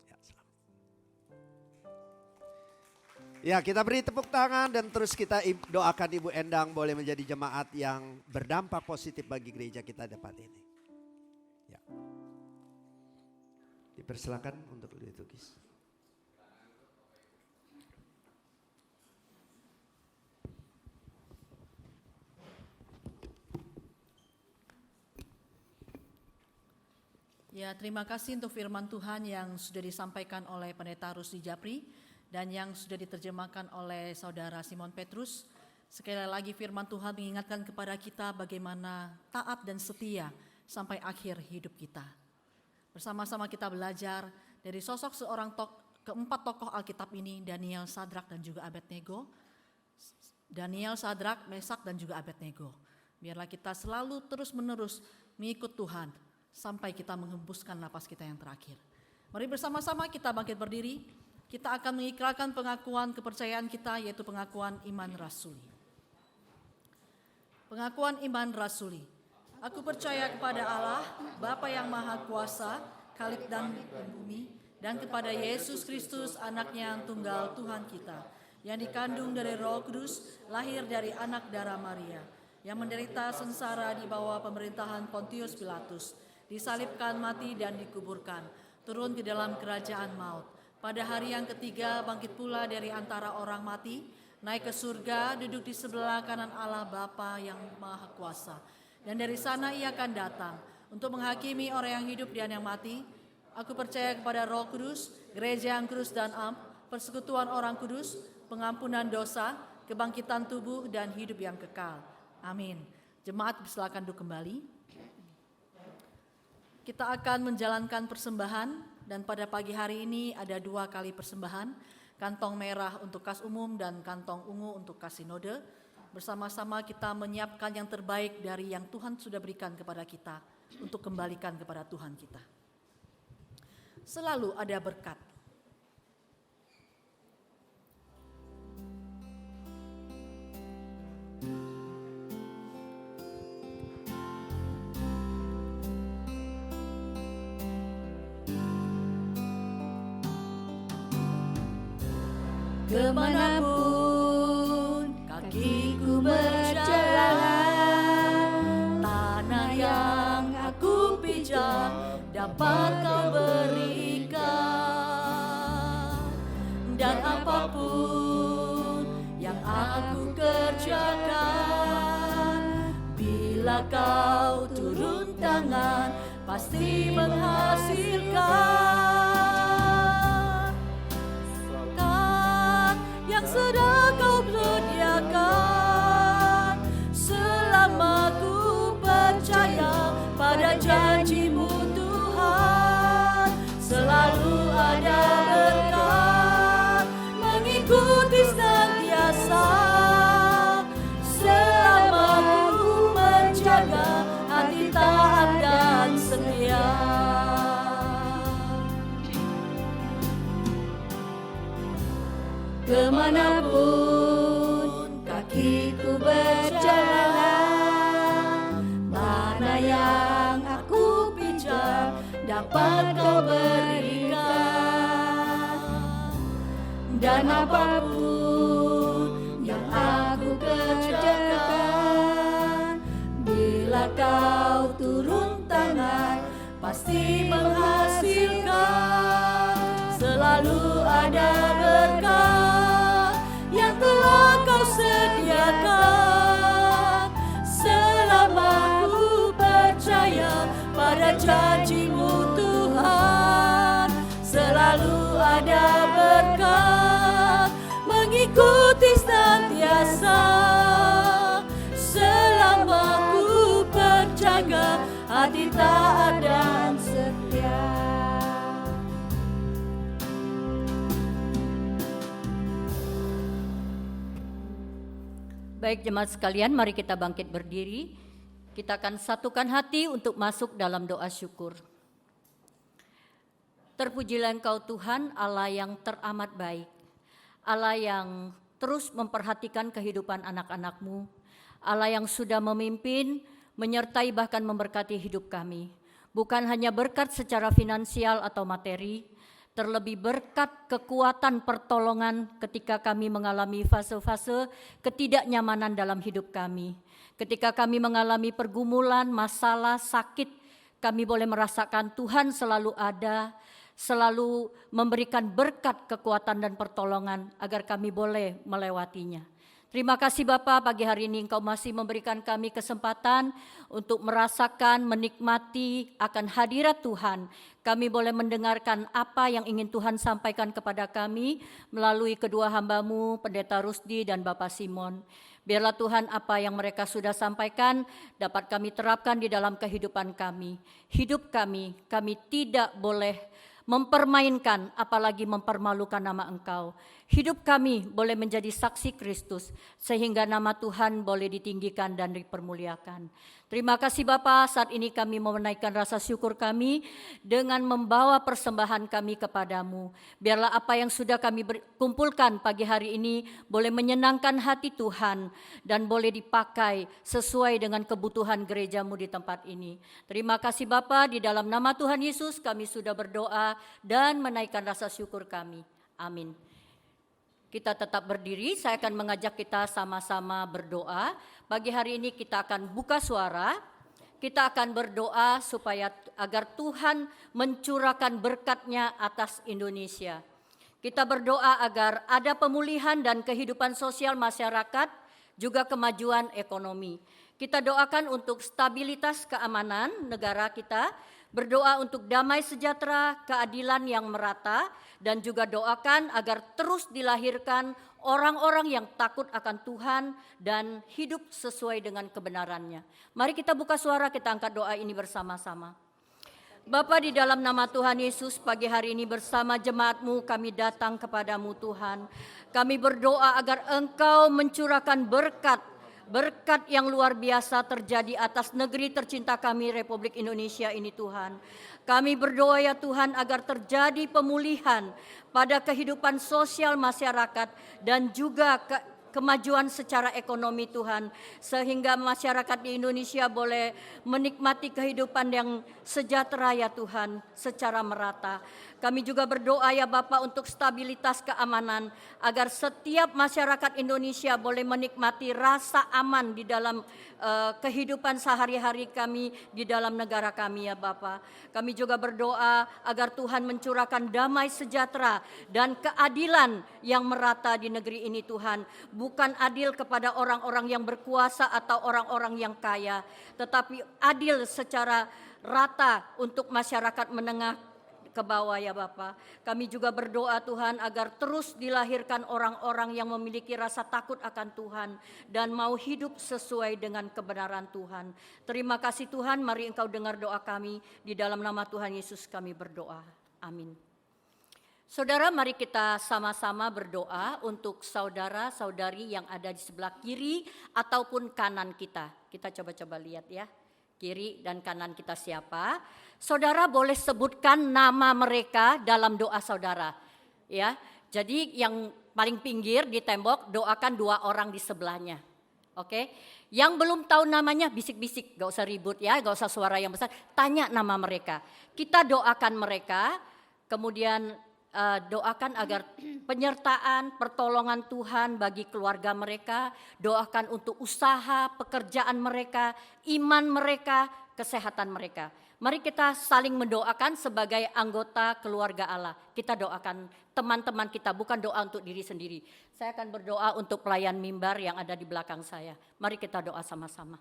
Speaker 4: Ya, selamat. Ya, kita beri tepuk tangan dan terus kita doakan Ibu Endang boleh menjadi jemaat yang berdampak positif bagi gereja kita tempat ini. Ya. Dipersilakan untuk liturgis.
Speaker 1: Ya, terima kasih untuk firman Tuhan yang sudah disampaikan oleh Pendeta Rusdi Japri dan yang sudah diterjemahkan oleh Saudara Simon Petrus. Sekali lagi firman Tuhan mengingatkan kepada kita bagaimana taat dan setia sampai akhir hidup kita. Bersama-sama kita belajar dari sosok keempat tokoh Alkitab ini, Daniel, Sadrak, dan juga Abednego. Daniel, Sadrak, Mesak, dan juga Abednego. Biarlah kita selalu terus-menerus mengikut Tuhan sampai kita menghembuskan napas kita yang terakhir. Mari bersama-sama kita bangkit berdiri. Kita akan mengikrarkan pengakuan kepercayaan kita, yaitu pengakuan iman rasuli. Pengakuan iman rasuli. Aku percaya kepada Allah, Bapa yang Maha Kuasa, Khalik dan bumi, dan kepada Yesus Kristus, anaknya yang tunggal Tuhan kita, yang dikandung dari Roh Kudus, lahir dari anak darah Maria, yang menderita sengsara di bawah pemerintahan Pontius Pilatus, disalibkan, mati, dan dikuburkan, turun ke dalam kerajaan maut. Pada hari yang ketiga bangkit pula dari antara orang mati, naik ke surga, duduk di sebelah kanan Allah Bapa yang Maha Kuasa. Dan dari sana ia akan datang untuk menghakimi orang yang hidup dan yang mati. Aku percaya kepada Roh Kudus, gereja yang kudus dan am, persekutuan orang kudus, pengampunan dosa, kebangkitan tubuh, dan hidup yang kekal. Amin. Jemaat silakan duduk kembali. Kita akan menjalankan persembahan, dan pada pagi hari ini ada 2 kali persembahan. Kantong merah untuk kas umum dan kantong ungu untuk kas sinode. Bersama-sama kita menyiapkan yang terbaik dari yang Tuhan sudah berikan kepada kita untuk kembalikan kepada Tuhan kita. Selalu ada berkat. Kemanapun kakiku berjalan, tanah yang aku pijak dapat kau berikan. Dan apapun yang aku kerjakan, bila kau turun tangan, pasti menghasilkan. Yang sedang kau sediakan, selama ku percaya pada janji-Mu Tuhan, selalu ada berkat mengikuti senantiasa, selama ku menjaga hati taat dan setia. Kemanapun kakiku berjalan, mana yang aku pijak dapat kau berikan. Dan apapun yang aku kerjakan, bila kau turun tangan, pasti menghasilkan. Selalu ada berkat yang telah kau sediakan, selama ku percaya pada janji-Mu Tuhan. Selalu ada berkat mengikuti senantiasa, selama ku percaya hati taat dan setia.
Speaker 5: Baik jemaat sekalian, mari kita bangkit berdiri. Kita akan satukan hati untuk masuk dalam doa syukur. Terpujilah Engkau Tuhan, Allah yang teramat baik, Allah yang terus memperhatikan kehidupan anak-anak-Mu, Allah yang sudah memimpin, menyertai bahkan memberkati hidup kami. Bukan hanya berkat secara finansial atau materi, terlebih berkat kekuatan pertolongan ketika kami mengalami fase-fase ketidaknyamanan dalam hidup kami. Ketika kami mengalami pergumulan, masalah, sakit, kami boleh merasakan Tuhan selalu ada, selalu memberikan berkat kekuatan dan pertolongan agar kami boleh melewatinya. Terima kasih Bapa, pagi hari ini Engkau masih memberikan kami kesempatan untuk merasakan, menikmati akan hadirat Tuhan. Kami boleh mendengarkan apa yang ingin Tuhan sampaikan kepada kami melalui kedua hamba-Mu, Pendeta Rusdi dan Bapak Simon. Biarlah Tuhan apa yang mereka sudah sampaikan dapat kami terapkan di dalam kehidupan kami. Hidup kami tidak boleh mempermainkan apalagi mempermalukan nama Engkau. Hidup kami boleh menjadi saksi Kristus sehingga nama Tuhan boleh ditinggikan dan dipermuliakan. Terima kasih Bapa, saat ini kami mau menaikkan rasa syukur kami dengan membawa persembahan kami kepadamu. Biarlah apa yang sudah kami kumpulkan pagi hari ini boleh menyenangkan hati Tuhan dan boleh dipakai sesuai dengan kebutuhan gerejamu di tempat ini. Terima kasih Bapa, di dalam nama Tuhan Yesus kami sudah berdoa dan menaikkan rasa syukur kami. Amin. Kita tetap berdiri, saya akan mengajak kita sama-sama berdoa. Pagi hari ini kita akan buka suara, kita akan berdoa supaya agar Tuhan mencurahkan berkat-Nya atas Indonesia. Kita berdoa agar ada pemulihan dan kehidupan sosial masyarakat, juga kemajuan ekonomi. Kita doakan untuk stabilitas keamanan negara kita, berdoa untuk damai sejahtera, keadilan yang merata, dan juga doakan agar terus dilahirkan orang-orang yang takut akan Tuhan dan hidup sesuai dengan kebenarannya. Mari kita buka suara, kita angkat doa ini bersama-sama. Bapa, di dalam nama Tuhan Yesus, pagi hari ini bersama jemaat-Mu kami datang kepadamu Tuhan. Kami berdoa agar Engkau mencurahkan berkat yang luar biasa terjadi atas negeri tercinta kami Republik Indonesia ini Tuhan. Kami berdoa ya Tuhan agar terjadi pemulihan pada kehidupan sosial masyarakat dan juga kemajuan secara ekonomi Tuhan, sehingga masyarakat di Indonesia boleh menikmati kehidupan yang sejahtera ya Tuhan secara merata. Kami juga berdoa ya Bapa untuk stabilitas keamanan, agar setiap masyarakat Indonesia boleh menikmati rasa aman di dalam kehidupan sehari-hari kami di dalam negara kami ya Bapa. Kami juga berdoa agar Tuhan mencurahkan damai sejahtera dan keadilan yang merata di negeri ini Tuhan. Bukan adil kepada orang-orang yang berkuasa atau orang-orang yang kaya, tetapi adil secara rata untuk masyarakat menengah ke bawah ya Bapa. Kami juga berdoa Tuhan agar terus dilahirkan orang-orang yang memiliki rasa takut akan Tuhan dan mau hidup sesuai dengan kebenaran Tuhan. Terima kasih Tuhan, mari Engkau dengar doa kami, di dalam nama Tuhan Yesus kami berdoa. Amin. Saudara, mari kita sama-sama berdoa untuk saudara-saudari yang ada di sebelah kiri ataupun kanan kita. Kita coba-coba lihat ya, kiri dan kanan kita siapa. Saudara boleh sebutkan nama mereka dalam doa saudara. Ya, jadi yang paling pinggir di tembok doakan 2 orang di sebelahnya. Oke, yang belum tahu namanya bisik-bisik, gak usah ribut ya, gak usah suara yang besar. Tanya nama mereka. Kita doakan mereka, kemudian doakan agar penyertaan, pertolongan Tuhan bagi keluarga mereka, doakan untuk usaha, pekerjaan mereka, iman mereka, kesehatan mereka. Mari kita saling mendoakan sebagai anggota keluarga Allah. Kita doakan teman-teman kita, bukan doa untuk diri sendiri. Saya akan berdoa untuk pelayan mimbar yang ada di belakang saya. Mari kita doa sama-sama.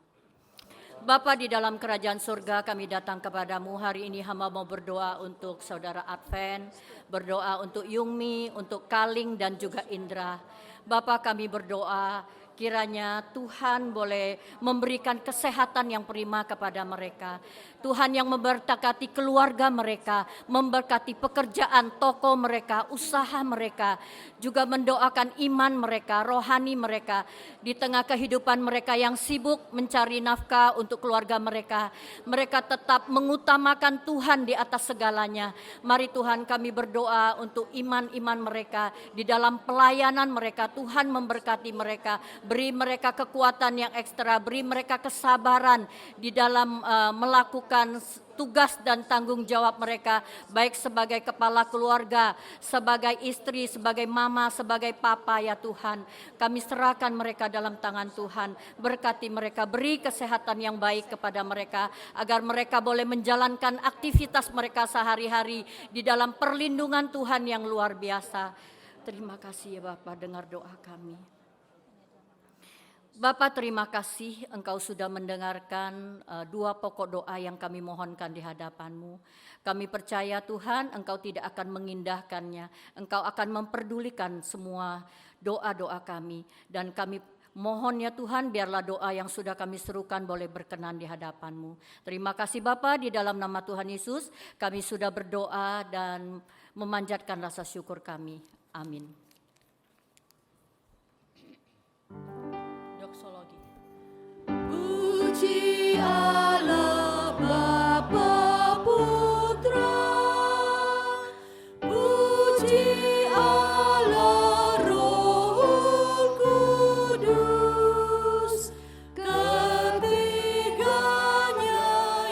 Speaker 5: Bapa di dalam kerajaan surga, kami datang kepadamu hari ini. Hamba mau berdoa untuk saudara Advent, berdoa untuk Yungmi, untuk Kaling dan juga Indra. Bapa, kami berdoa kiranya Tuhan boleh memberikan kesehatan yang prima kepada mereka. Tuhan yang memberkati keluarga mereka, memberkati pekerjaan toko mereka, usaha mereka, juga mendoakan iman mereka, rohani mereka di tengah kehidupan mereka yang sibuk mencari nafkah untuk keluarga mereka. Mereka tetap mengutamakan Tuhan di atas segalanya. Mari Tuhan, kami berdoa untuk iman-iman mereka di dalam pelayanan mereka. Tuhan memberkati mereka, beri mereka kekuatan yang ekstra, beri mereka kesabaran di dalam melakukan tugas dan tanggung jawab mereka, baik sebagai kepala keluarga, sebagai istri, sebagai mama, sebagai papa ya Tuhan. Kami serahkan mereka dalam tangan Tuhan. Berkati mereka, beri kesehatan yang baik kepada mereka, agar mereka boleh menjalankan aktivitas mereka sehari-hari di dalam perlindungan Tuhan yang luar biasa. Terima kasih ya Bapak, dengar doa kami. Bapa, terima kasih Engkau sudah mendengarkan dua pokok doa yang kami mohonkan di hadapan-Mu. Kami percaya Tuhan, Engkau tidak akan mengindahkannya. Engkau akan memperdulikan semua doa-doa kami. Dan kami mohon ya Tuhan, biarlah doa yang sudah kami serukan boleh berkenan di hadapan-Mu. Terima kasih Bapa, di dalam nama Tuhan Yesus kami sudah berdoa dan memanjatkan rasa syukur kami. Amin. Doksologi. Puji Allah Bapa Putra, puji Allah Roh Kudus, ketiganya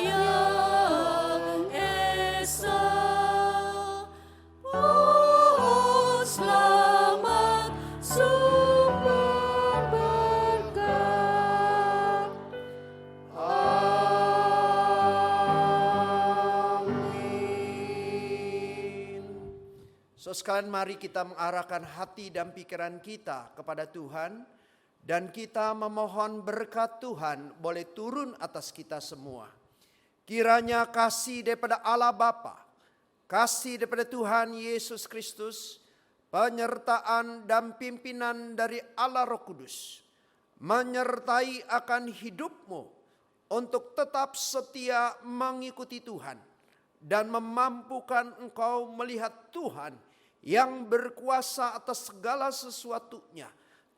Speaker 5: yang esa. Oh, selamat sumber berkat.
Speaker 2: Amin. So sekalian mari kita mengarahkan hati dan pikiran kita kepada Tuhan. Dan kita memohon berkat Tuhan boleh turun atas kita semua. Kiranya kasih daripada Allah Bapa, kasih daripada Tuhan Yesus Kristus, penyertaan dan pimpinan dari Allah Roh Kudus, menyertai akan hidupmu untuk tetap setia mengikuti Tuhan dan memampukan engkau melihat Tuhan yang berkuasa atas segala sesuatunya,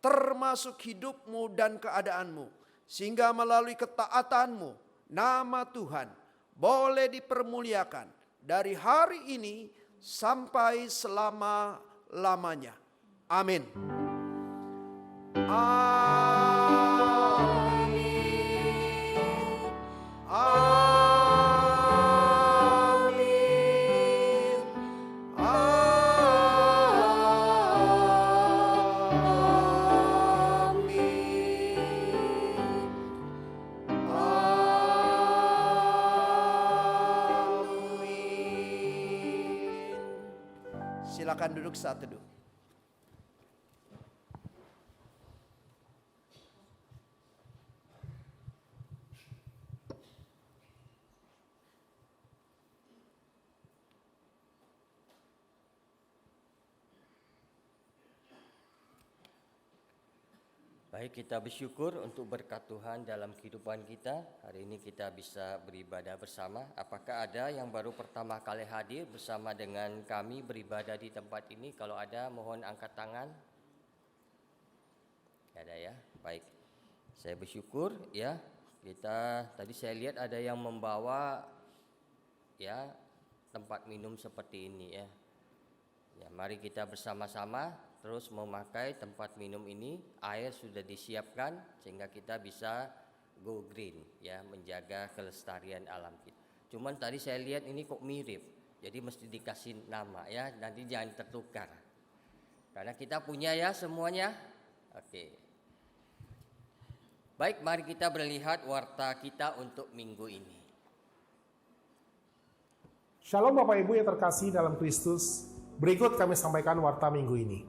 Speaker 2: termasuk hidupmu dan keadaanmu, sehingga melalui ketaatanmu nama Tuhan boleh dipermuliakan dari hari ini sampai selama-lamanya. Amin. Silakan duduk saat teduh.
Speaker 6: Baik, kita bersyukur untuk berkat Tuhan dalam kehidupan kita. Hari ini kita bisa beribadah bersama. Apakah ada yang baru pertama kali hadir bersama dengan kami beribadah di tempat ini? Kalau ada, mohon angkat tangan. Tidak ada ya? Baik. Saya bersyukur ya. Tadi saya lihat ada yang membawa ya tempat minum seperti ini ya. Ya, mari kita bersama-sama terus memakai tempat minum ini. Air sudah disiapkan sehingga kita bisa go green ya, menjaga kelestarian alam kita. Cuman tadi saya lihat ini kok mirip, jadi mesti dikasih nama ya, nanti jangan tertukar karena kita punya ya semuanya. Oke. Baik, mari kita berlihat warta kita untuk minggu ini.
Speaker 7: Shalom Bapak Ibu yang terkasih dalam Kristus. Berikut kami sampaikan warta minggu ini.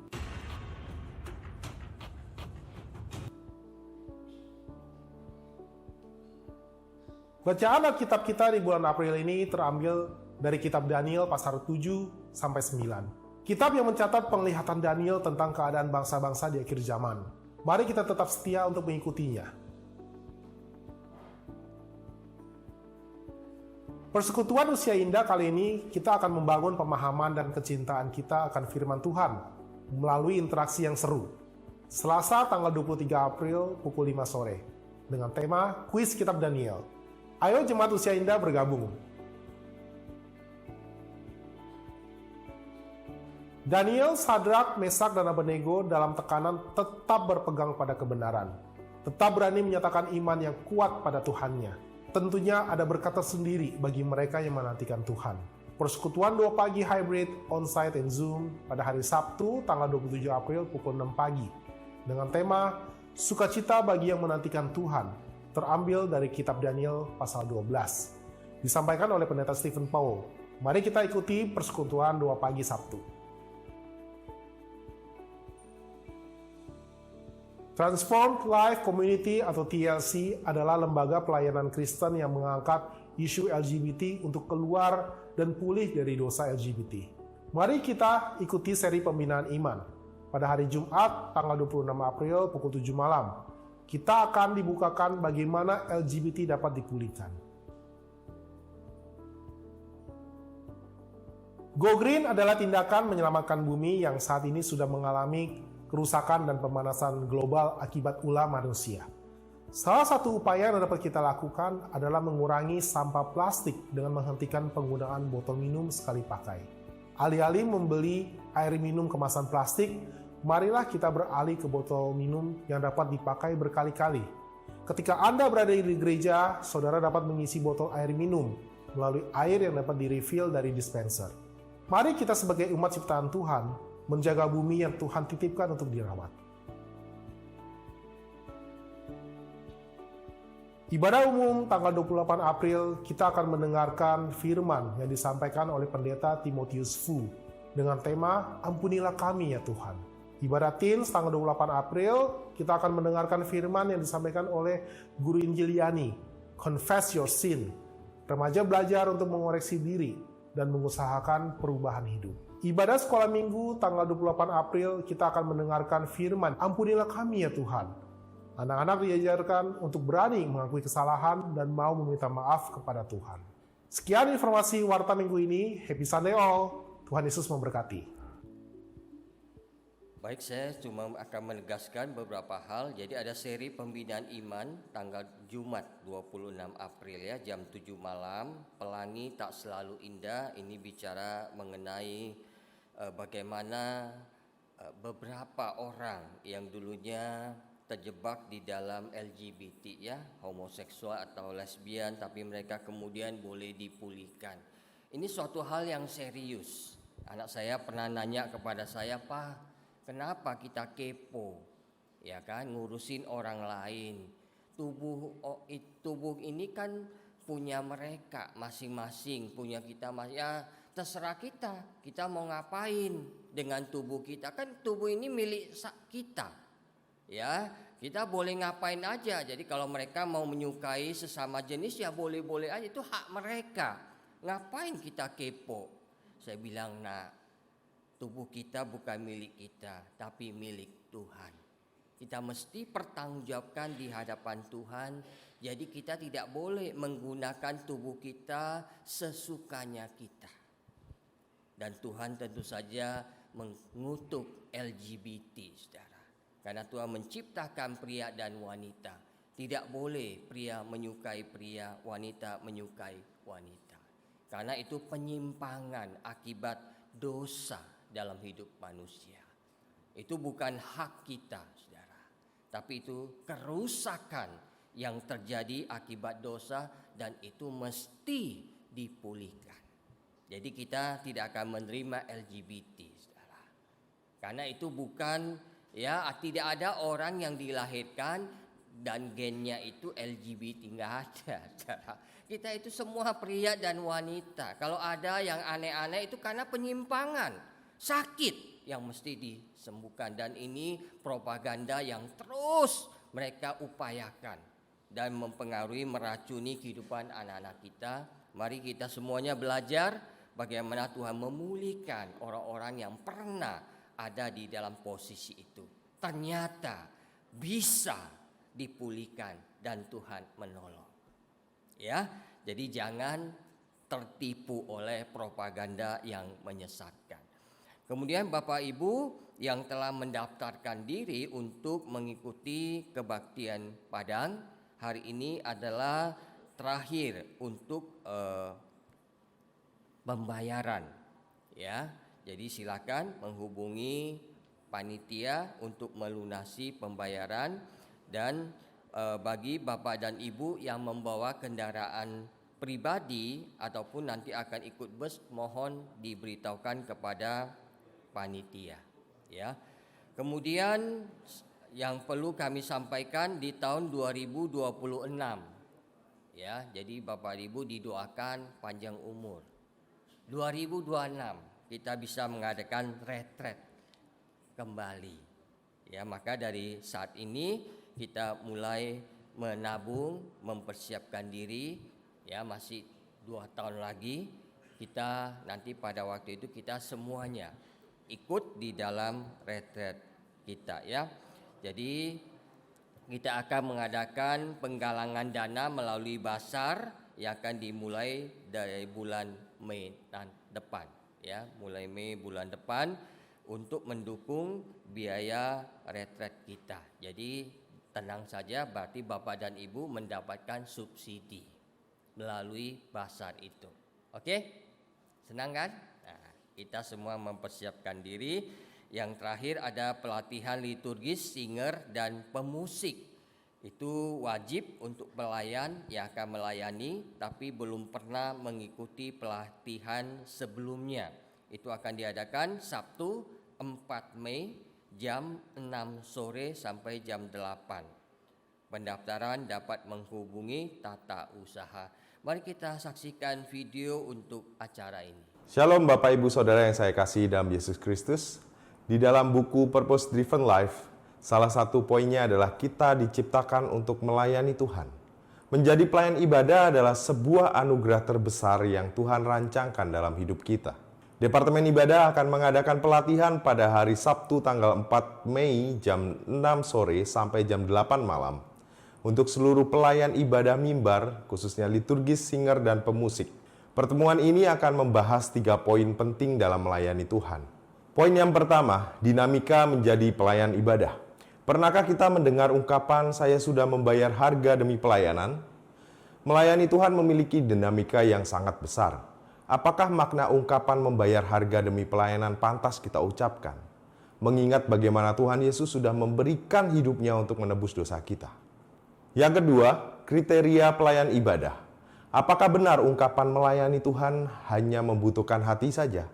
Speaker 7: Bacaan Alkitab kita di bulan April ini terambil dari kitab Daniel pasal 7 sampai 9. Kitab yang mencatat penglihatan Daniel tentang keadaan bangsa-bangsa di akhir zaman. Mari kita tetap setia untuk mengikutinya. Persekutuan Usia Indah kali ini kita akan membangun pemahaman dan kecintaan kita akan firman Tuhan melalui interaksi yang seru. Selasa tanggal 23 April pukul 5 sore dengan tema Kuis Kitab Daniel. Ayo Jemaat Usia Indah bergabung. Daniel, Sadrak, Mesak, dan Abednego dalam tekanan tetap berpegang pada kebenaran. Tetap berani menyatakan iman yang kuat pada Tuhannya. Tentunya ada berkat tersendiri bagi mereka yang menantikan Tuhan. Persekutuan 2 pagi hybrid, onsite and Zoom pada hari Sabtu tanggal 27 April pukul 6 pagi. Dengan tema Sukacita bagi yang menantikan Tuhan. Terambil dari kitab Daniel pasal 12. Disampaikan oleh Pendeta Stephen Paul. Mari kita ikuti persekutuan 2 pagi Sabtu. Transformed Life Community atau TLC adalah lembaga pelayanan Kristen yang mengangkat isu LGBT untuk keluar dan pulih dari dosa LGBT. Mari kita ikuti seri pembinaan iman. Pada hari Jumat, tanggal 26 April pukul 7 malam, kita akan dibukakan bagaimana LGBT dapat dipulihkan. Go Green adalah tindakan menyelamatkan bumi yang saat ini sudah mengalami kerusakan dan pemanasan global akibat ulah manusia. Salah satu upaya yang dapat kita lakukan adalah mengurangi sampah plastik dengan menghentikan penggunaan botol minum sekali pakai. Alih-alih membeli air minum kemasan plastik, marilah kita beralih ke botol minum yang dapat dipakai berkali-kali. Ketika Anda berada di gereja, saudara dapat mengisi botol air minum melalui air yang dapat direfill dari dispenser. Mari kita sebagai umat ciptaan Tuhan menjaga bumi yang Tuhan titipkan untuk dirawat. Ibadah umum tanggal 28 April, kita akan mendengarkan firman yang disampaikan oleh Pendeta Timotius Fu dengan tema Ampunilah kami ya Tuhan. Ibadah Teens tanggal 28 April, kita akan mendengarkan firman yang disampaikan oleh Guru Injil Yani, Confess Your Sin. Remaja belajar untuk mengoreksi diri dan mengusahakan perubahan hidup. Ibadah sekolah minggu tanggal 28 April, kita akan mendengarkan firman, Ampunilah kami ya Tuhan. Anak-anak diajarkan untuk berani mengakui kesalahan dan mau meminta maaf kepada Tuhan. Sekian informasi Warta Minggu ini. Happy Sunday all. Tuhan Yesus memberkati.
Speaker 6: Baik, saya cuma akan menegaskan beberapa hal. Jadi ada seri pembinaan iman tanggal Jumat 26 April ya, jam 7 malam. Pelangi tak selalu indah. Ini bicara mengenai bagaimana beberapa orang yang dulunya terjebak di dalam LGBT ya, homoseksual atau lesbian, tapi mereka kemudian boleh dipulihkan. Ini suatu hal yang serius. Anak saya pernah nanya kepada saya, "Pak, kenapa kita kepo? Ya kan, ngurusin orang lain. Tubuh ini kan punya mereka masing-masing, punya kita ya terserah kita. Kita mau ngapain dengan tubuh kita? Kan tubuh ini milik kita. Ya, kita boleh ngapain aja. Jadi kalau mereka mau menyukai sesama jenis ya boleh-boleh aja, itu hak mereka. Ngapain kita kepo?" Saya bilang, "Nah, tubuh kita bukan milik kita, tapi milik Tuhan. Kita mesti pertanggungjawabkan di hadapan Tuhan. Jadi kita tidak boleh menggunakan tubuh kita sesukanya kita." Dan Tuhan tentu saja mengutuk LGBT, saudara. Karena Tuhan menciptakan pria dan wanita. Tidak boleh pria menyukai pria, wanita menyukai wanita. Karena itu penyimpangan akibat dosa dalam hidup manusia. Itu bukan hak kita, saudara. Tapi itu kerusakan yang terjadi akibat dosa dan itu mesti dipulihkan. Jadi kita tidak akan menerima LGBT, saudara. Karena itu bukan ya, tidak ada orang yang dilahirkan dan gennya itu LGBT, nggak ada. Kita itu semua pria dan wanita. Kalau ada yang aneh-aneh itu karena penyimpangan, sakit yang mesti disembuhkan. Dan ini propaganda yang terus mereka upayakan dan mempengaruhi, meracuni kehidupan anak-anak kita. Mari kita semuanya belajar bagaimana Tuhan memulihkan orang-orang yang pernah ada di dalam posisi itu. Ternyata bisa dipulihkan dan Tuhan menolong. Ya, jadi jangan tertipu oleh propaganda yang menyesatkan. Kemudian Bapak Ibu yang telah mendaftarkan diri untuk mengikuti kebaktian Padang, hari ini adalah terakhir untuk pembayaran. Ya. Jadi silakan menghubungi panitia untuk melunasi pembayaran. Dan bagi Bapak dan Ibu yang membawa kendaraan pribadi ataupun nanti akan ikut bus, mohon diberitahukan kepada panitia. Ya. Kemudian yang perlu kami sampaikan di tahun 2026. Ya, jadi Bapak Ibu didoakan panjang umur. 2026 kita bisa mengadakan retret kembali. Ya, maka dari saat ini kita mulai menabung, mempersiapkan diri. Ya, masih 2 tahun lagi kita nanti pada waktu itu kita semuanya ikut di dalam retret kita ya. Jadi kita akan mengadakan penggalangan dana melalui basar yang akan dimulai dari bulan Mei depan ya, mulai Mei bulan depan untuk mendukung biaya retret kita. Jadi tenang saja, berarti Bapak dan Ibu mendapatkan subsidi melalui basar itu. Oke? Senang kan? Nah, kita semua mempersiapkan diri. Yang terakhir ada pelatihan liturgis, singer dan pemusik. Itu wajib untuk pelayan yang akan melayani tapi belum pernah mengikuti pelatihan sebelumnya. Itu akan diadakan Sabtu 4 Mei jam 6 sore sampai jam 8. Pendaftaran dapat menghubungi Tata Usaha. Mari kita saksikan video untuk acara ini.
Speaker 8: Shalom Bapak Ibu Saudara yang saya kasih dalam Yesus Kristus. Di dalam buku Purpose Driven Life, salah satu poinnya adalah kita diciptakan untuk melayani Tuhan. Menjadi pelayan ibadah adalah sebuah anugerah terbesar yang Tuhan rancangkan dalam hidup kita. Departemen Ibadah akan mengadakan pelatihan pada hari Sabtu tanggal 4 Mei jam 6 sore sampai jam 8 malam untuk seluruh pelayan ibadah mimbar, khususnya liturgis, singer, dan pemusik. Pertemuan ini akan membahas 3 poin penting dalam melayani Tuhan. Poin yang pertama, dinamika menjadi pelayan ibadah. Pernahkah kita mendengar ungkapan saya sudah membayar harga demi pelayanan? Melayani Tuhan memiliki dinamika yang sangat besar. Apakah makna ungkapan membayar harga demi pelayanan pantas kita ucapkan? Mengingat bagaimana Tuhan Yesus sudah memberikan hidupnya untuk menebus dosa kita. Yang kedua, kriteria pelayan ibadah. Apakah benar ungkapan melayani Tuhan hanya membutuhkan hati saja?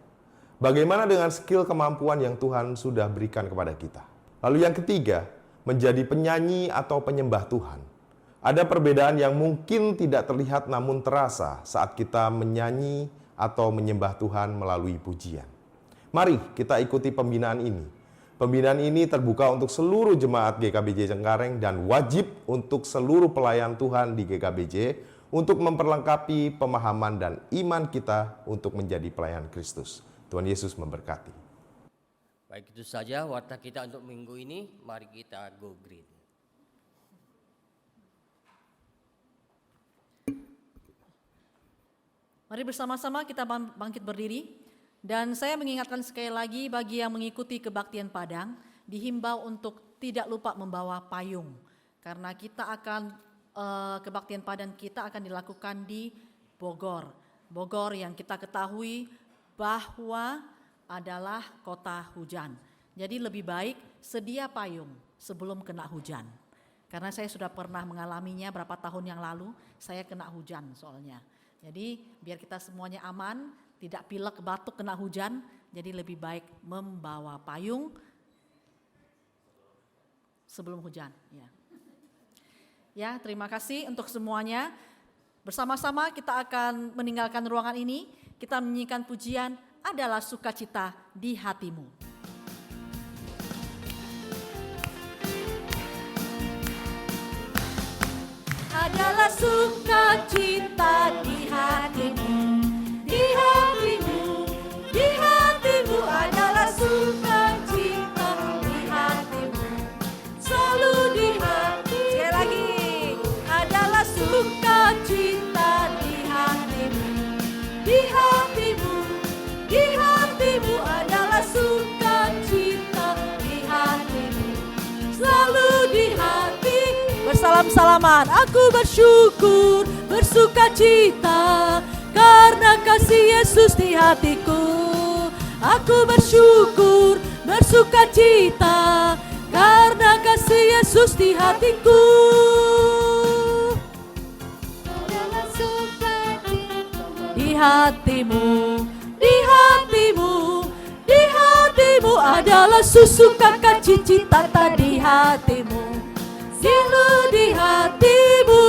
Speaker 8: Bagaimana dengan skill kemampuan yang Tuhan sudah berikan kepada kita? Lalu yang ketiga, menjadi penyanyi atau penyembah Tuhan. Ada perbedaan yang mungkin tidak terlihat namun terasa saat kita menyanyi atau menyembah Tuhan melalui pujian. Mari kita ikuti pembinaan ini. Pembinaan ini terbuka untuk seluruh jemaat GKBJ Cengkareng dan wajib untuk seluruh pelayan Tuhan di GKBJ untuk memperlengkapi pemahaman dan iman kita untuk menjadi pelayan Kristus. Tuhan Yesus memberkati.
Speaker 6: Baik, itu saja warta kita untuk minggu ini. Mari kita go green.
Speaker 1: Mari bersama-sama kita bangkit berdiri. Dan saya mengingatkan sekali lagi bagi yang mengikuti kebaktian Padang, dihimbau untuk tidak lupa membawa payung. Karena kita akan, kebaktian Padang kita akan dilakukan di Bogor. Bogor yang kita ketahui bahwa adalah kota hujan. Jadi lebih baik sedia payung sebelum kena hujan. Karena saya sudah pernah mengalaminya berapa tahun yang lalu, saya kena hujan soalnya. Jadi biar kita semuanya aman, tidak pilek batuk kena hujan, jadi lebih baik membawa payung sebelum hujan. Ya, terima kasih untuk semuanya. Bersama-sama kita akan meninggalkan ruangan ini. Kita menyanyikan pujian adalah sukacita di hatimu. Adalah sukacita di hatimu, di hatimu, di hatimu adalah sukacita di hatimu, selalu di hati. Sekali lagi, adalah sukacita di hatimu, di hatimu, di hatimu adalah sukacita di hatimu, selalu di hati. Bersalam-salaman, aku bersyukur, bersukacita karena kasih Yesus di hatiku. Aku bersyukur, bersukacita karena kasih Yesus di hatiku. Adalah sukacita di hatimu, di hatimu, di hatimu adalah sukacita di hatimu. Selalu di hatimu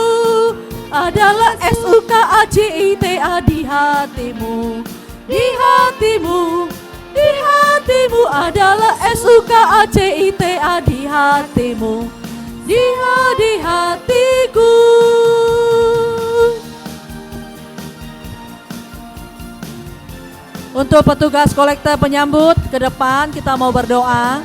Speaker 1: adalah sukacita di hatimu, di hatimu, di hatimu adalah sukacita di hatimu, dia di hatiku. Untuk petugas kolektor penyambut ke depan kita mau berdoa.